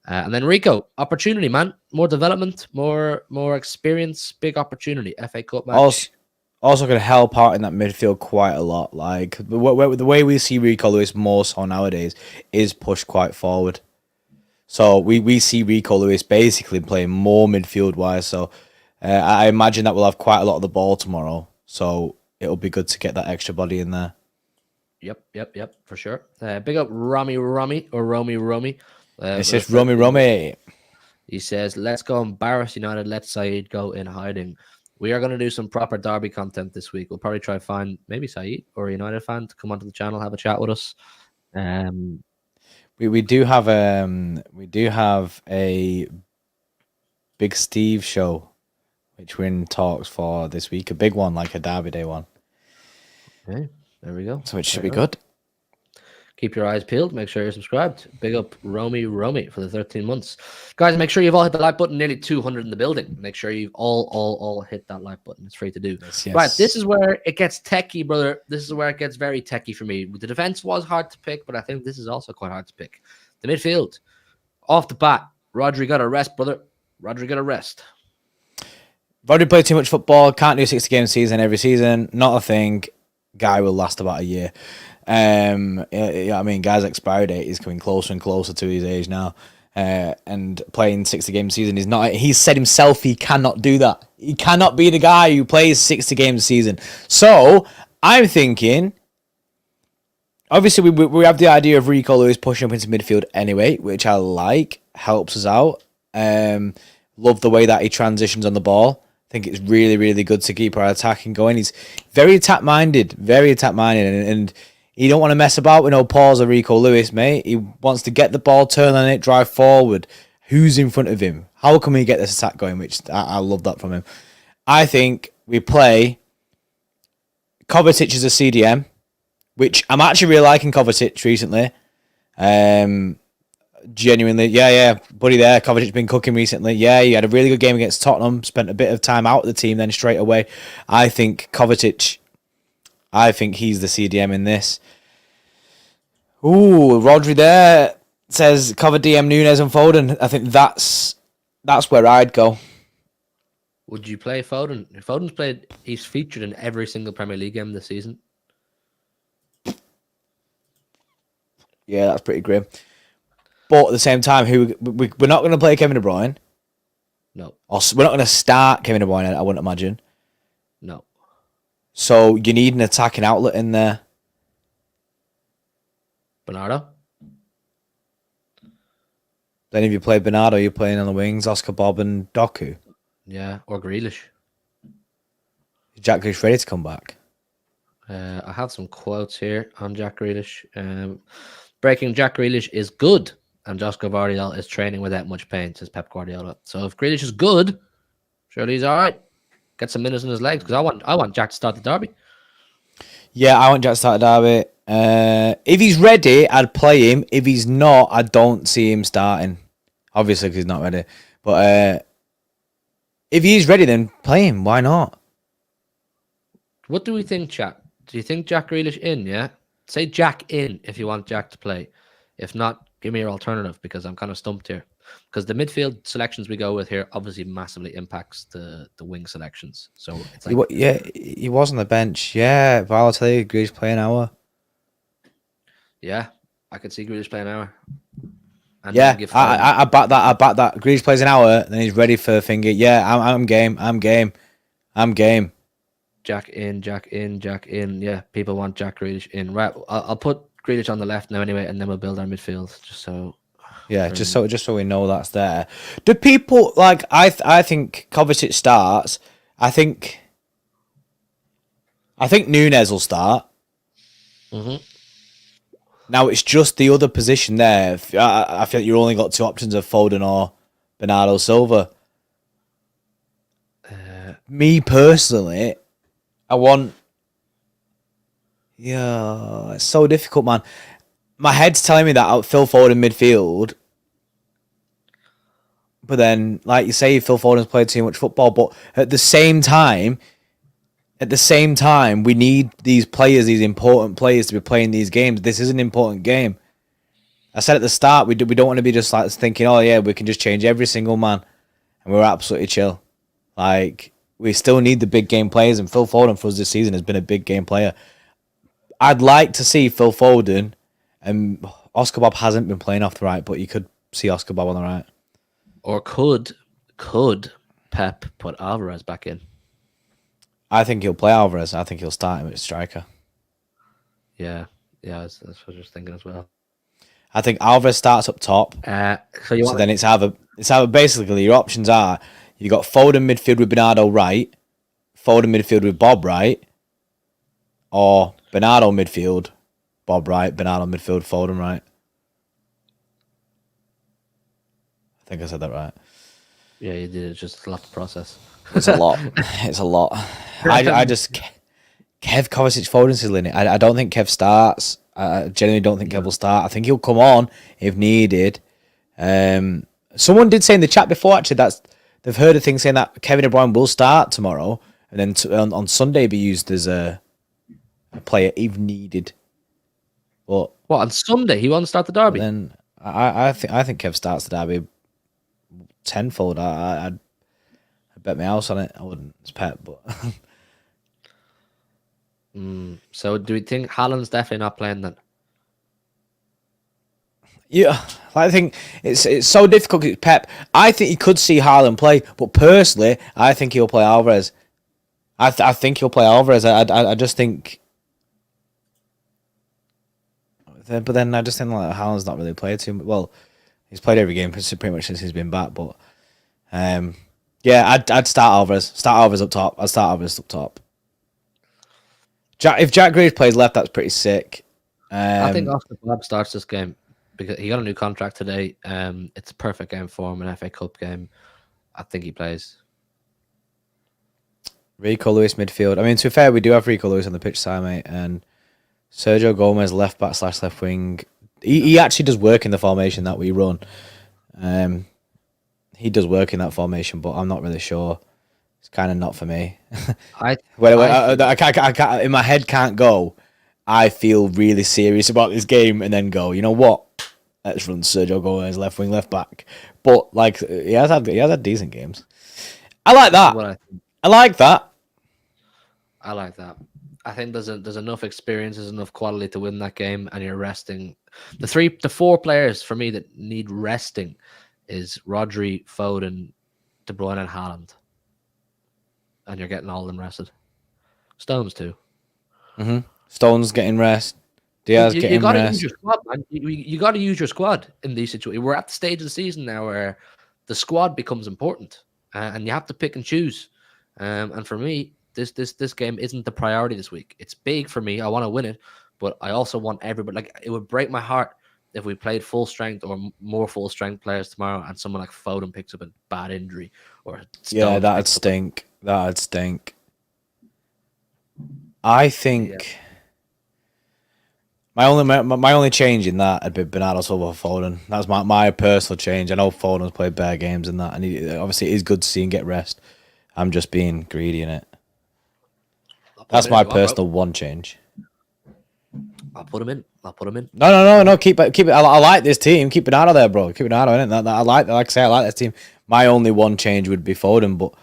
S1: And then Rico, opportunity, man. More development, more experience, big opportunity. FA Cup match.
S2: Also going to help out in that midfield quite a lot. Like the way we see Rico Lewis more so nowadays is pushed quite forward. So we see Rico Lewis basically playing more midfield wise. So I imagine that we'll have quite a lot of the ball tomorrow. So it'll be good to get that extra body in there.
S1: Yep, for sure. Big up Romy.
S2: It's just Romy.
S1: He says, let's go embarrass United. Let Saeed go in hiding. We are going to do some proper Derby content this week. We'll probably try to find maybe Saeed or a United fan to come onto the channel, have a chat with us.
S2: We do have a Big Steve show, which we're in talks for this week. A big one, like a Derby Day one.
S1: Okay, there we go.
S2: So it should be good.
S1: Keep your eyes peeled. Make sure you're subscribed. Big up Romy for the 13 months. Guys, make sure you've all hit the like button. Nearly 200 in the building. Make sure you've all hit that like button. It's free to do.
S2: Yes.
S1: Right, this is where it gets techie, brother. This is where it gets very techie for me. The defense was hard to pick, but I think this is also quite hard to pick. The midfield. Off the bat, Rodri got a rest, brother. Rodri got a rest.
S2: Rodri played too much football. Can't do a 60-game season every season. Not a thing. Guy will last about a year. I mean, guy's expiry date is coming closer and closer to his age now. And playing 60-game season is not. He said himself he cannot do that. He cannot be the guy who plays 60 games a season. So I'm thinking. Obviously, we have the idea of Rico Lewis pushing up into midfield anyway, which I like. Helps us out. Love the way that he transitions on the ball. I think it's really, really good to keep our attacking going. He's very attack-minded, and he don't want to mess about with no Paul's or Rico Lewis, mate. He wants to get the ball, turn on it, drive forward. Who's in front of him? How can we get this attack going? Which I love that from him. I think we play Kovacic as a CDM, which I'm actually really liking Kovacic recently. Genuinely, yeah, buddy there. Kovacic's been cooking recently. Yeah, he had a really good game against Tottenham. Spent a bit of time out of the team, then straight away. I think Kovacic. I think he's the CDM in this. Ooh, Rodri there says cover DM Nunes and Foden. I think that's where I'd go.
S1: Would you play Foden? Foden's played. He's featured in every single Premier League game this season.
S2: Yeah, that's pretty grim. But at the same time, we're not going to play Kevin De Bruyne.
S1: No.
S2: Or we're not going to start Kevin De Bruyne, I wouldn't imagine.
S1: No.
S2: So you need an attacking outlet in there.
S1: Bernardo.
S2: Then if you play Bernardo, you're playing on the wings, Oscar Bob and Doku.
S1: Yeah, or Grealish.
S2: Is Jack Grealish ready to come back?
S1: I have some quotes here on Jack Grealish. Breaking Jack Grealish is good, and Josko Guardiola is training without much pain, says Pep Guardiola. So if Grealish is good, surely he's all right. Get some minutes in his legs because I want Jack to start the derby.
S2: Yeah, I want Jack to start the derby. If he's ready, I'd play him. If he's not, I don't see him starting. Obviously, because he's not ready. But if he's ready, then play him. Why not?
S1: What do we think, chat? Do you think Jack Grealish in? Yeah, say Jack in if you want Jack to play. If not, give me your alternative because I'm kind of stumped here. Because the midfield selections we go with here obviously massively impacts the wing selections. So it's like,
S2: he was on the bench. Yeah, Balotelli, Grealish playing hour.
S1: yeah, I could see Grealish playing an hour. And
S2: yeah, I back that. I back that. Grealish plays an hour, then he's ready for thingy. Yeah, I'm game. I'm game. I'm game.
S1: Jack in, Jack in, Jack in. Yeah, people want Jack Grealish in. Right, I'll put Grealish on the left now anyway, and then we'll build our midfield. Just so.
S2: Yeah, just so we know that's there. Do people like? I think Kovacic starts. I think Nunez will start.
S1: Mm-hmm.
S2: Now it's just the other position there. I feel like you only got two options of Foden or Bernardo Silva. Me personally, I want. Yeah, it's so difficult, man. My head's telling me that Phil Foden midfield. But then, like you say, Phil Foden's played too much football. But at the same time, we need these players, these important players, to be playing these games. This is an important game. I said at the start, we don't want to be just like thinking, oh yeah, we can just change every single man, and we're absolutely chill. Like we still need the big game players, and Phil Foden for us this season has been a big game player. I'd like to see Phil Foden, and Oscar Bob hasn't been playing off the right, but you could see Oscar Bob on the right.
S1: Or could Pep put Alvarez back in?
S2: I think he'll play Alvarez. I think he'll start him at striker.
S1: Yeah, that's what I was thinking as well.
S2: I think Alvarez starts up top.
S1: So
S2: then it's either basically your options are you got Foden midfield with Bernardo right, Foden midfield with Bob right, or Bernardo midfield, Bob right, Bernardo midfield, Foden right. I think I said that right.
S1: Yeah, you did. It's just a lot to process.
S2: It's a lot. It's a lot. I just Kev Kovacic Foden's in it. I don't think Kev starts. I genuinely don't think Kev will start. I think he'll come on if needed. Someone did say in the chat before actually that they've heard a thing saying that Kevin De Bruyne will start tomorrow and then on Sunday be used as a player if needed. But
S1: what on Sunday he won't start the derby?
S2: Then I think Kev starts the derby tenfold. I'd bet my house on it. I wouldn't. It's Pep, but.
S1: So do we think Haaland's definitely not playing then?
S2: Yeah, I think it's so difficult. It's Pep. I think he could see Haaland play, but personally, I think he'll play Alvarez. I think he'll play Alvarez. I just think. But then I just think like Haaland's not really played too much. Well, he's played every game pretty much since he's been back. But yeah, I'd start Alvarez. Start Alvarez up top. I'd start Alvarez up top. If Jack Grealish plays left, that's pretty sick.
S1: I think Oscar Bob starts this game because he got a new contract today. It's a perfect game for him, an FA Cup game. I think he plays.
S2: Rico Lewis midfield. I mean, to be fair, we do have Rico Lewis on the pitch side, mate, and Sergio Gomez left back / left wing. He actually does work in the formation that we run. He does work in that formation, but I'm not really sure. It's kind of not for me. I can't, in my head can't go. I feel really serious about this game, and then go. You know what? Let's run Sergio Gomez left wing, left back. But like he has had decent games. I like that. I like that.
S1: I like that. I think there's enough experience, there's enough quality to win that game, and you're resting. The 4 players for me that need resting is Rodri, Foden, De Bruyne, and Haaland. And you're getting all of them rested. Stones too.
S2: Stones getting rest. Diaz
S1: You
S2: getting
S1: got to use
S2: rest.
S1: your squad, man. You got to use your squad in these situations. We're at the stage of the season now where the squad becomes important, and you have to pick and choose. And for me, this game isn't the priority this week. It's big for me. I want to win it, but I also want everybody. Like, it would break my heart if we played full strength or more full strength players tomorrow, and someone like Foden picks up a bad injury or
S2: Yeah,
S1: Stones
S2: that'd
S1: picks up.
S2: stink. That'd stink. I
S1: Yeah,
S2: think my only change in that had been Bernardo Silva for Foden. That's my personal change. I know Foden's played bare games in that, and obviously it is good to see him get rest. I'm just being greedy in it.
S1: I'll put him
S2: That's
S1: in if
S2: my
S1: you want, bro.
S2: personal one change.
S1: I'll put him in. I'll put him in.
S2: No. Keep it. I like this team. Keep Bernardo there, bro. Keep Bernardo in it. I like I like this team. My only one change would be Foden, but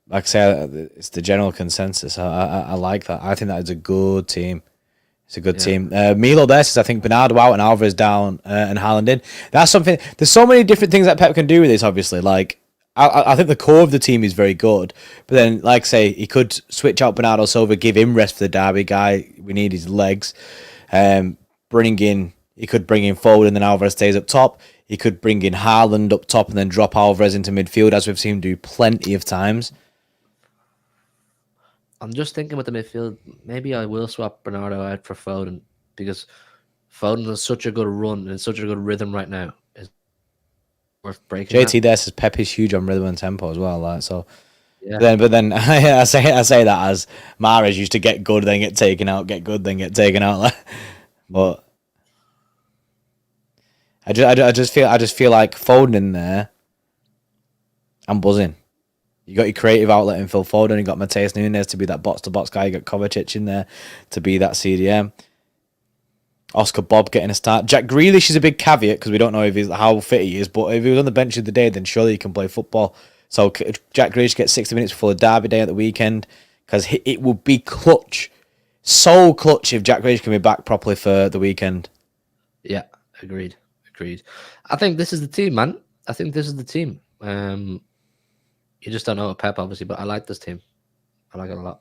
S2: like I say, it's the general consensus. I like that. I think that is a good team. It's a good team. Milo there says, I think Bernardo out and Alvarez down and Haaland in. That's something. There's so many different things that Pep can do with this, obviously. Like, I think the core of the team is very good. But then, like I say, he could switch out Bernardo Silva, give him rest for the Derby guy. We need his legs. He could bring in forward and then Alvarez stays up top. He could bring in Haaland up top and then drop Alvarez into midfield, as we've seen him do plenty of times.
S1: I'm just thinking with the midfield, maybe I will swap Bernardo out for Foden because Foden has such a good run and such a good rhythm right now. It's worth breaking
S2: JT
S1: that.
S2: there says Pep is huge on rhythm and tempo as well. Like so.
S1: Yeah.
S2: But then I say that as Mahrez used to get good, then get taken out, get good, then get taken out. But I just feel like Foden in there. I'm buzzing. You got your creative outlet in Phil Foden. You got Mateus Nunes to be that box to box guy. You got Kovacic in there to be that CDM. Oscar Bob getting a start. Jack Grealish is a big caveat because we don't know how fit he is. But if he was on the bench of the day, then surely he can play football. So Jack Grealish gets 60 minutes before the Derby day at the weekend because it would be clutch, so clutch if Jack Grealish can be back properly for the weekend.
S1: Yeah, agreed. I think this is the team, man. I think this is the team. You just don't know a Pep, obviously, but I like this team. I like it a lot.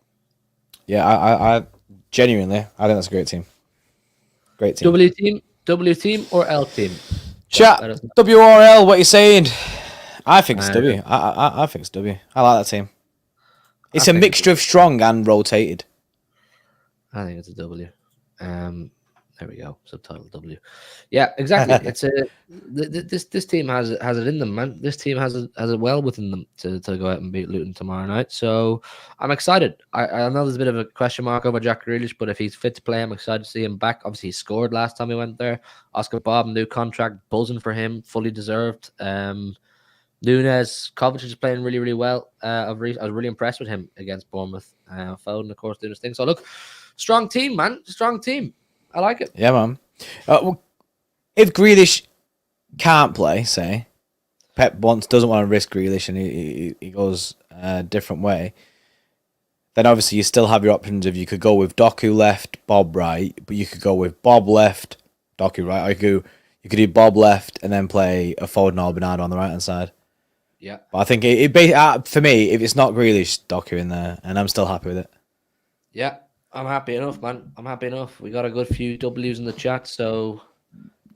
S2: Yeah, I genuinely, I think that's a great team. Great team.
S1: W team or L team?
S2: Chat, WRL, what are you saying? I think it's W. I think it's W. I like that team. It's a mixture of strong and rotated.
S1: I think it's a W. There we go. Subtitle W. Yeah, exactly. It's this team has it in them, man. This team has it well within them to go out and beat Luton tomorrow night. So I'm excited. I know there's a bit of a question mark over Jack Grealish, but if he's fit to play, I'm excited to see him back. Obviously, he scored last time he went there. Oscar Bob, new contract, buzzing for him, fully deserved. Nunes, Kovacic is playing really, really well. I was really impressed with him against Bournemouth. Foden, of course, doing his thing. So look, strong team, man. Strong team. I like it.
S2: Yeah, man. If Grealish can't play, say, Pep doesn't want to risk Grealish and he goes a different way, then obviously you still have your options of you could go with Doku left, Bob right, but you could go with Bob left, Doku right, or you could do Bob left and then play a Foden or Bernardo on the right hand side.
S1: Yeah.
S2: But I think for me, if it's not Grealish, Doku in there, and I'm still happy with it.
S1: Yeah. I'm happy enough, man. I'm happy enough. We got a good few W's in the chat, so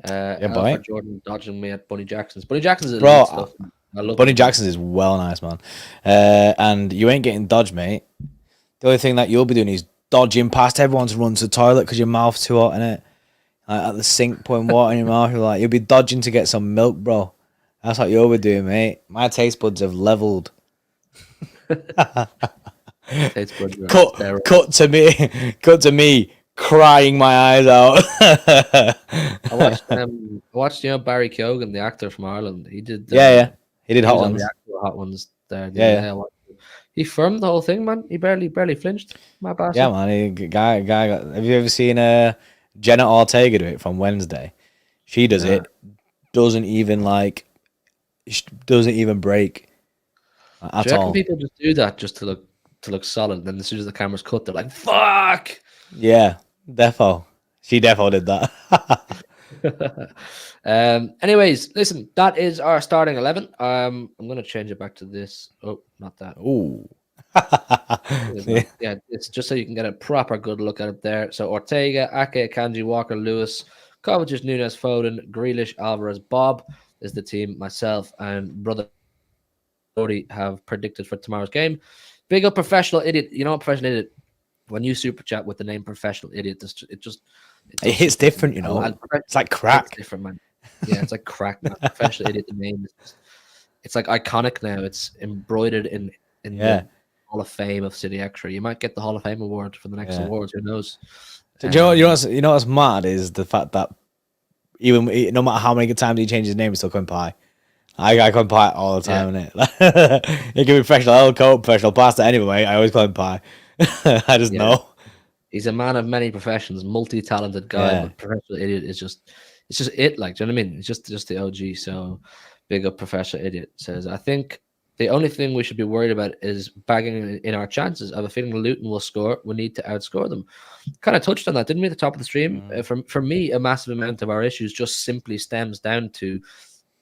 S2: boy.
S1: for Jordan dodging me at Bunny Jackson's. Bunny Jackson's is
S2: Bro,
S1: elite stuff. I love
S2: Bunny
S1: him.
S2: Jackson's is well nice, man. And you ain't getting dodged, mate. The only thing that you'll be doing is dodging past everyone's run to the toilet because your mouth's too hot in it. Like at the sink, putting water in your mouth. You'll be dodging to get some milk, bro. That's what you'll be doing, mate. My taste buds have leveled. Cut to me crying my eyes out.
S1: I watched Barry Keoghan, the actor from Ireland. He did
S2: he did Hot Ones.
S1: Hot Ones there. He firmed the whole thing, man. He barely flinched. My bastard.
S2: Yeah, man. Guy. Have you ever seen Jenna Ortega do it from Wednesday? She does it. Doesn't even break at all.
S1: People just do that just to look solid. And then as soon as the camera's cut, they're like, "Fuck!"
S2: Yeah, defo. She defo did that.
S1: Anyways, listen, that is our starting 11. I'm gonna change it back to this. Oh, not that.
S2: Ooh. Yeah.
S1: Yeah, it's just so you can get a proper good look at it there. So Ortega, Ake, Kanji, Walker, Lewis, Kovacic, Nunes, Foden, Grealish, Alvarez, Bob is the team. Myself and brother Cody have predicted for tomorrow's game. Big up professional idiot. You know what, professional idiot? When you super chat with the name professional idiot, it
S2: It
S1: does
S2: hits
S1: something.
S2: different, you know. It's like
S1: It's
S2: crack.
S1: different, man. Yeah, it's like crack, man. Professional idiot. The name is it's like iconic now. It's embroidered in
S2: Yeah.
S1: the Hall of Fame of City Extra. You might get the Hall of Fame award for the next
S2: Yeah.
S1: awards. Who knows?
S2: Do you know what's mad is the fact that even no matter how many times he changes his name, he's still calling Pie. I call him Pie all the time, innit? He can be professional L coat, professional pasta anyway. I always call him Pie. I just know.
S1: He's a man of many professions, multi-talented guy,
S2: Yeah.
S1: but professional idiot is it's just it. Like, do you know what I mean? It's just the OG. So big up, professional idiot says. I think the only thing we should be worried about is bagging in our chances. I have a feeling Luton will score. We need to outscore them. Kind of touched on that, didn't we, at the top of the stream? For me, a massive amount of our issues just simply stems down to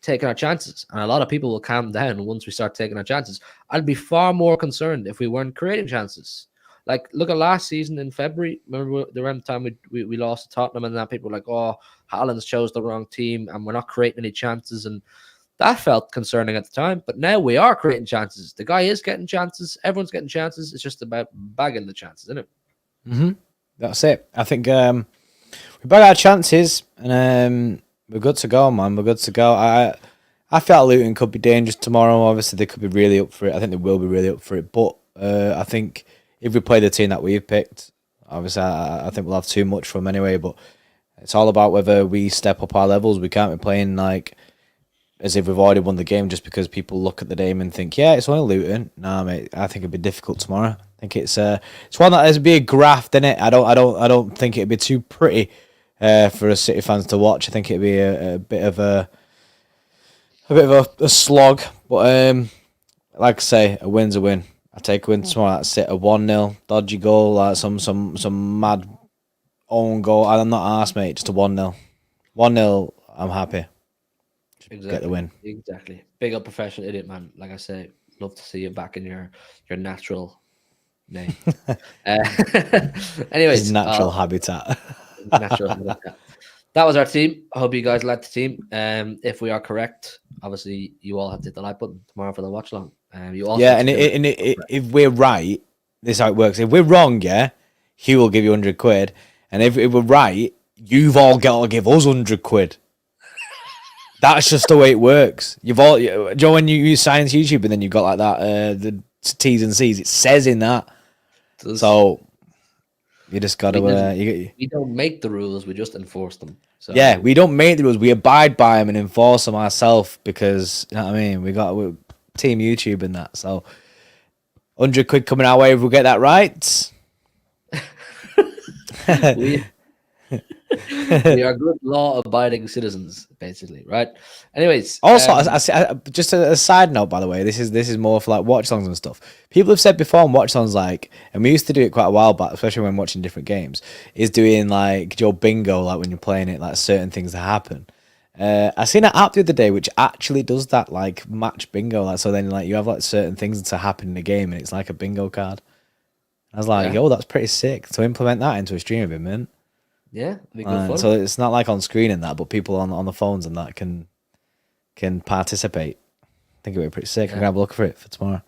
S1: taking our chances. And a lot of people will calm down once we start taking our chances. I'd be far more concerned if we weren't creating chances. Like, look at last season in February. Remember the around time we lost to Tottenham, and then people were like, oh, Haaland's chose the wrong team and we're not creating any chances. And that felt concerning at the time. But now we are creating chances. The guy is getting chances. Everyone's getting chances. It's just about bagging the chances, isn't it?
S2: Mm-hmm. That's it. I think we bag our chances and we're good to go, man. We're good to go. I felt Luton could be dangerous tomorrow. Obviously, they could be really up for it. I think they will be really up for it. But I think if we play the team that we've picked, obviously, I think we'll have too much from anyway. But it's all about whether we step up our levels. We can't be playing like as if we've already won the game just because people look at the game and think, yeah, it's only Luton. Nah, mate, I think it'd be difficult tomorrow. I think it's one that has to be a graft in it. I don't think it'd be too pretty for us City fans to watch. I think it'd be a bit of a slog. But like I say, a win's a win. I take a win tomorrow. That's it. A 1-0 dodgy goal, like some mad own goal. I'm not arsed, mate. Just a 1-0. 1-0. I'm happy.
S1: Exactly.
S2: Get the win.
S1: Exactly. Big up, professional idiot, man. Like I say, love to see you back in your natural name. Anyways,
S2: his natural habitat.
S1: Natural habitat. That was our team. I hope you guys liked the team. If we are correct, obviously you all have to hit the like button tomorrow for the watch along. You also
S2: if we're right, this is how it works. If we're wrong, yeah, Hugh will give you 100 quid, and if we're right, you've all got to give us 100 quid. That's just the way it works. Joe, when you use Science YouTube, and then you've got like that the T's and C's. It says in that. So you just got to.
S1: We don't make the rules; we just enforce them. So
S2: yeah, we don't make the rules; we abide by them and enforce them ourselves because you know what I mean. We're Team YouTube and that. So 100 quid coming our way if we get that right.
S1: We are good law-abiding citizens, basically, right? Anyways,
S2: also, just a side note, by the way, this is more for like watch songs and stuff. People have said before on watch songs, like, and we used to do it quite a while back, especially when watching different games, is doing like Joe Bingo, like when you're playing it, like certain things that happen. I seen an app the other day which actually does that, like match bingo, like so. Then like you have like certain things to happen in the game, and it's like a bingo card. I was like, yo, that's pretty sick. To implement that into a stream of it, man.
S1: Yeah, it'd be good fun.
S2: So it's not like on screen and that, but people on the phones and that can participate. I think it'd be pretty sick. I'm gonna have a look for it for tomorrow.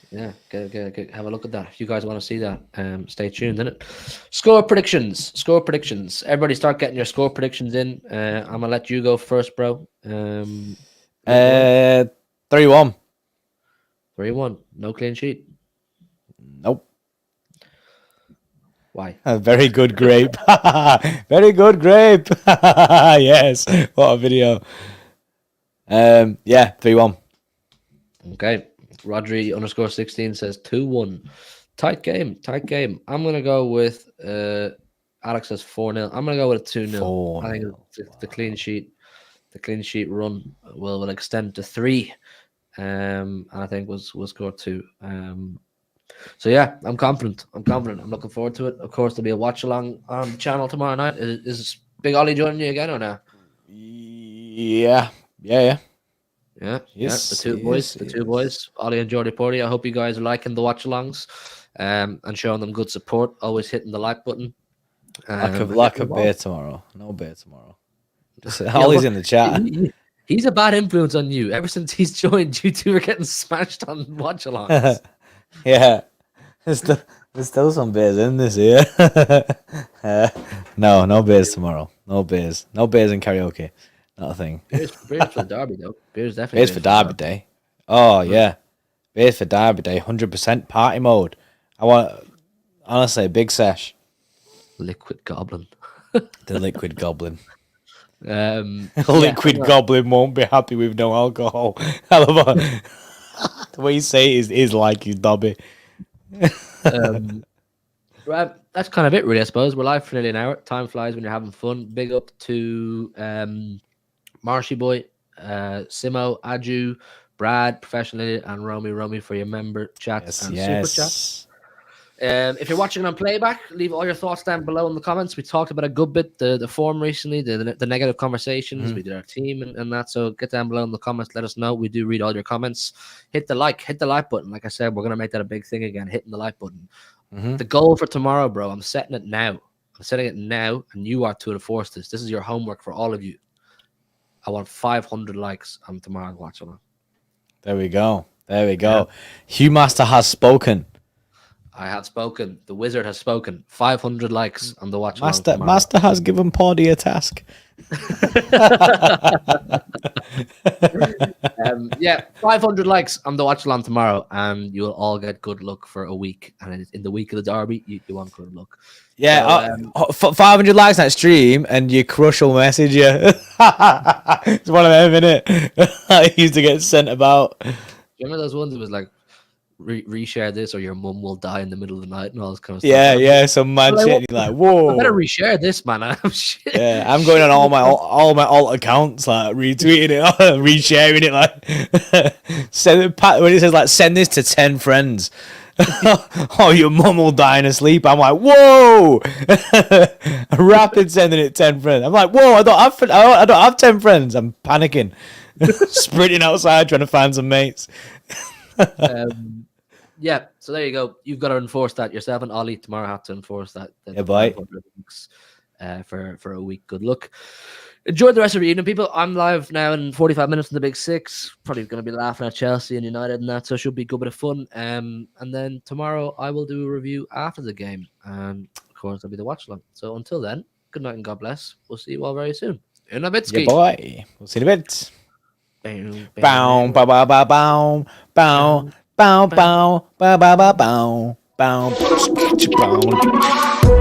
S1: Yeah, get have a look at that. If you guys want to see that, stay tuned, innit? Score predictions. Everybody start getting your score predictions in. I'm gonna let you go first, bro.
S2: 3-1.
S1: 3-1. No clean sheet.
S2: Nope.
S1: Why?
S2: A very good grape. Very good grape. Yes. What a video. Yeah, 3-1.
S1: Okay. Rodri _16 says 2-1. Tight game. I'm gonna go with Alex says 4-0. I'm gonna go with a 2-0. I think the clean sheet run will extend to 3. And I think we'll score 2. So yeah, I'm confident. I'm looking forward to it. Of course, there'll be a watch along on the channel tomorrow night. Is Big Ollie joining you again or not?
S2: Yeah.
S1: Yeah,
S2: Yes,
S1: the two
S2: yes,
S1: boys, Ollie and Jordy Porty. I hope you guys are liking the watch-alongs, and showing them good support. Always hitting the like button. And
S2: Lack
S1: getting
S2: of beer
S1: involved.
S2: tomorrow. No beer tomorrow. Just
S1: You know
S2: Ollie's
S1: what?
S2: in the chat.
S1: He's a bad influence on you. Ever since he's joined, you two are getting smashed on watch-alongs.
S2: Yeah. There's still some beers in this here. No beers tomorrow. No beers. No beers in karaoke. Not a thing.
S1: Beers for the derby though. Beers definitely
S2: Beers for Derby Day. Oh yeah. Beers for Derby Day. 100% party mode. I want, honestly, big sesh.
S1: Liquid Goblin.
S2: The liquid goblin.
S1: Yeah,
S2: Liquid goblin won't be happy with no alcohol. I love it. The way you say it is like you Dobby.
S1: Right, that's kind of it, really. I suppose we're live for nearly an hour. Time flies when you're having fun. Big up to Marshy Boy, Simo, Aju, Brad, professionally, and Romy for your member chats and super chats. If you're watching on playback, leave all your thoughts down below in the comments. We talked about a good bit the form recently, the negative conversations. We did our team and that. So get down below in the comments. Let us know. We do read all your comments. Hit the like button. Like I said, we're gonna make that a big thing again. Hitting the like button. The goal for tomorrow, bro. I'm setting it now. I'm setting it now, and you are to enforce this. This is your homework for all of you. I want 500 likes on tomorrow's watch along.
S2: There we go. Hugh Master has spoken.
S1: I have spoken. The wizard has spoken. 500 likes on the watch.
S2: Master has given Pordy a task.
S1: 500 likes on the watch along tomorrow, and you'll all get good luck for a week. And in the week of the derby, you want good luck.
S2: Yeah, so, 500 likes on that stream, and your crush will message you. It's one of them, isn't it? I used to get sent about.
S1: Do you remember those ones? It was like, reshare this or your mum will die in the middle of the night and all this kind of stuff.
S2: Yeah, some mad shit. And you're like, whoa.
S1: I better reshare this, man. I'm shit.
S2: Yeah, I'm going on all my alt accounts, like retweeting it, resharing it, like when it says like send this to 10 friends. Oh, your mum will die in her sleep. I'm like, whoa. Rapid sending it 10 friends. I'm like, whoa, I don't have 10 friends. I'm panicking. Sprinting outside trying to find some mates.
S1: So there you go. You've got to enforce that yourself, and Ollie tomorrow have to enforce that.
S2: Yeah, bye.
S1: For a week. Good luck. Enjoy the rest of your evening, people. I'm live now in 45 minutes in the Big Six. Probably going to be laughing at Chelsea and United and that, so it should be a good bit of fun. And then tomorrow I will do a review after the game, and of course there'll be the watch along. So until then, good night and God bless. We'll see you all very soon. In a bit,
S2: yeah, boy. We'll see you in a bit.
S1: Bow,
S2: bow, bow, bow, bow, bow, bow, bow, bow, bow, bow, bow, bow, bow.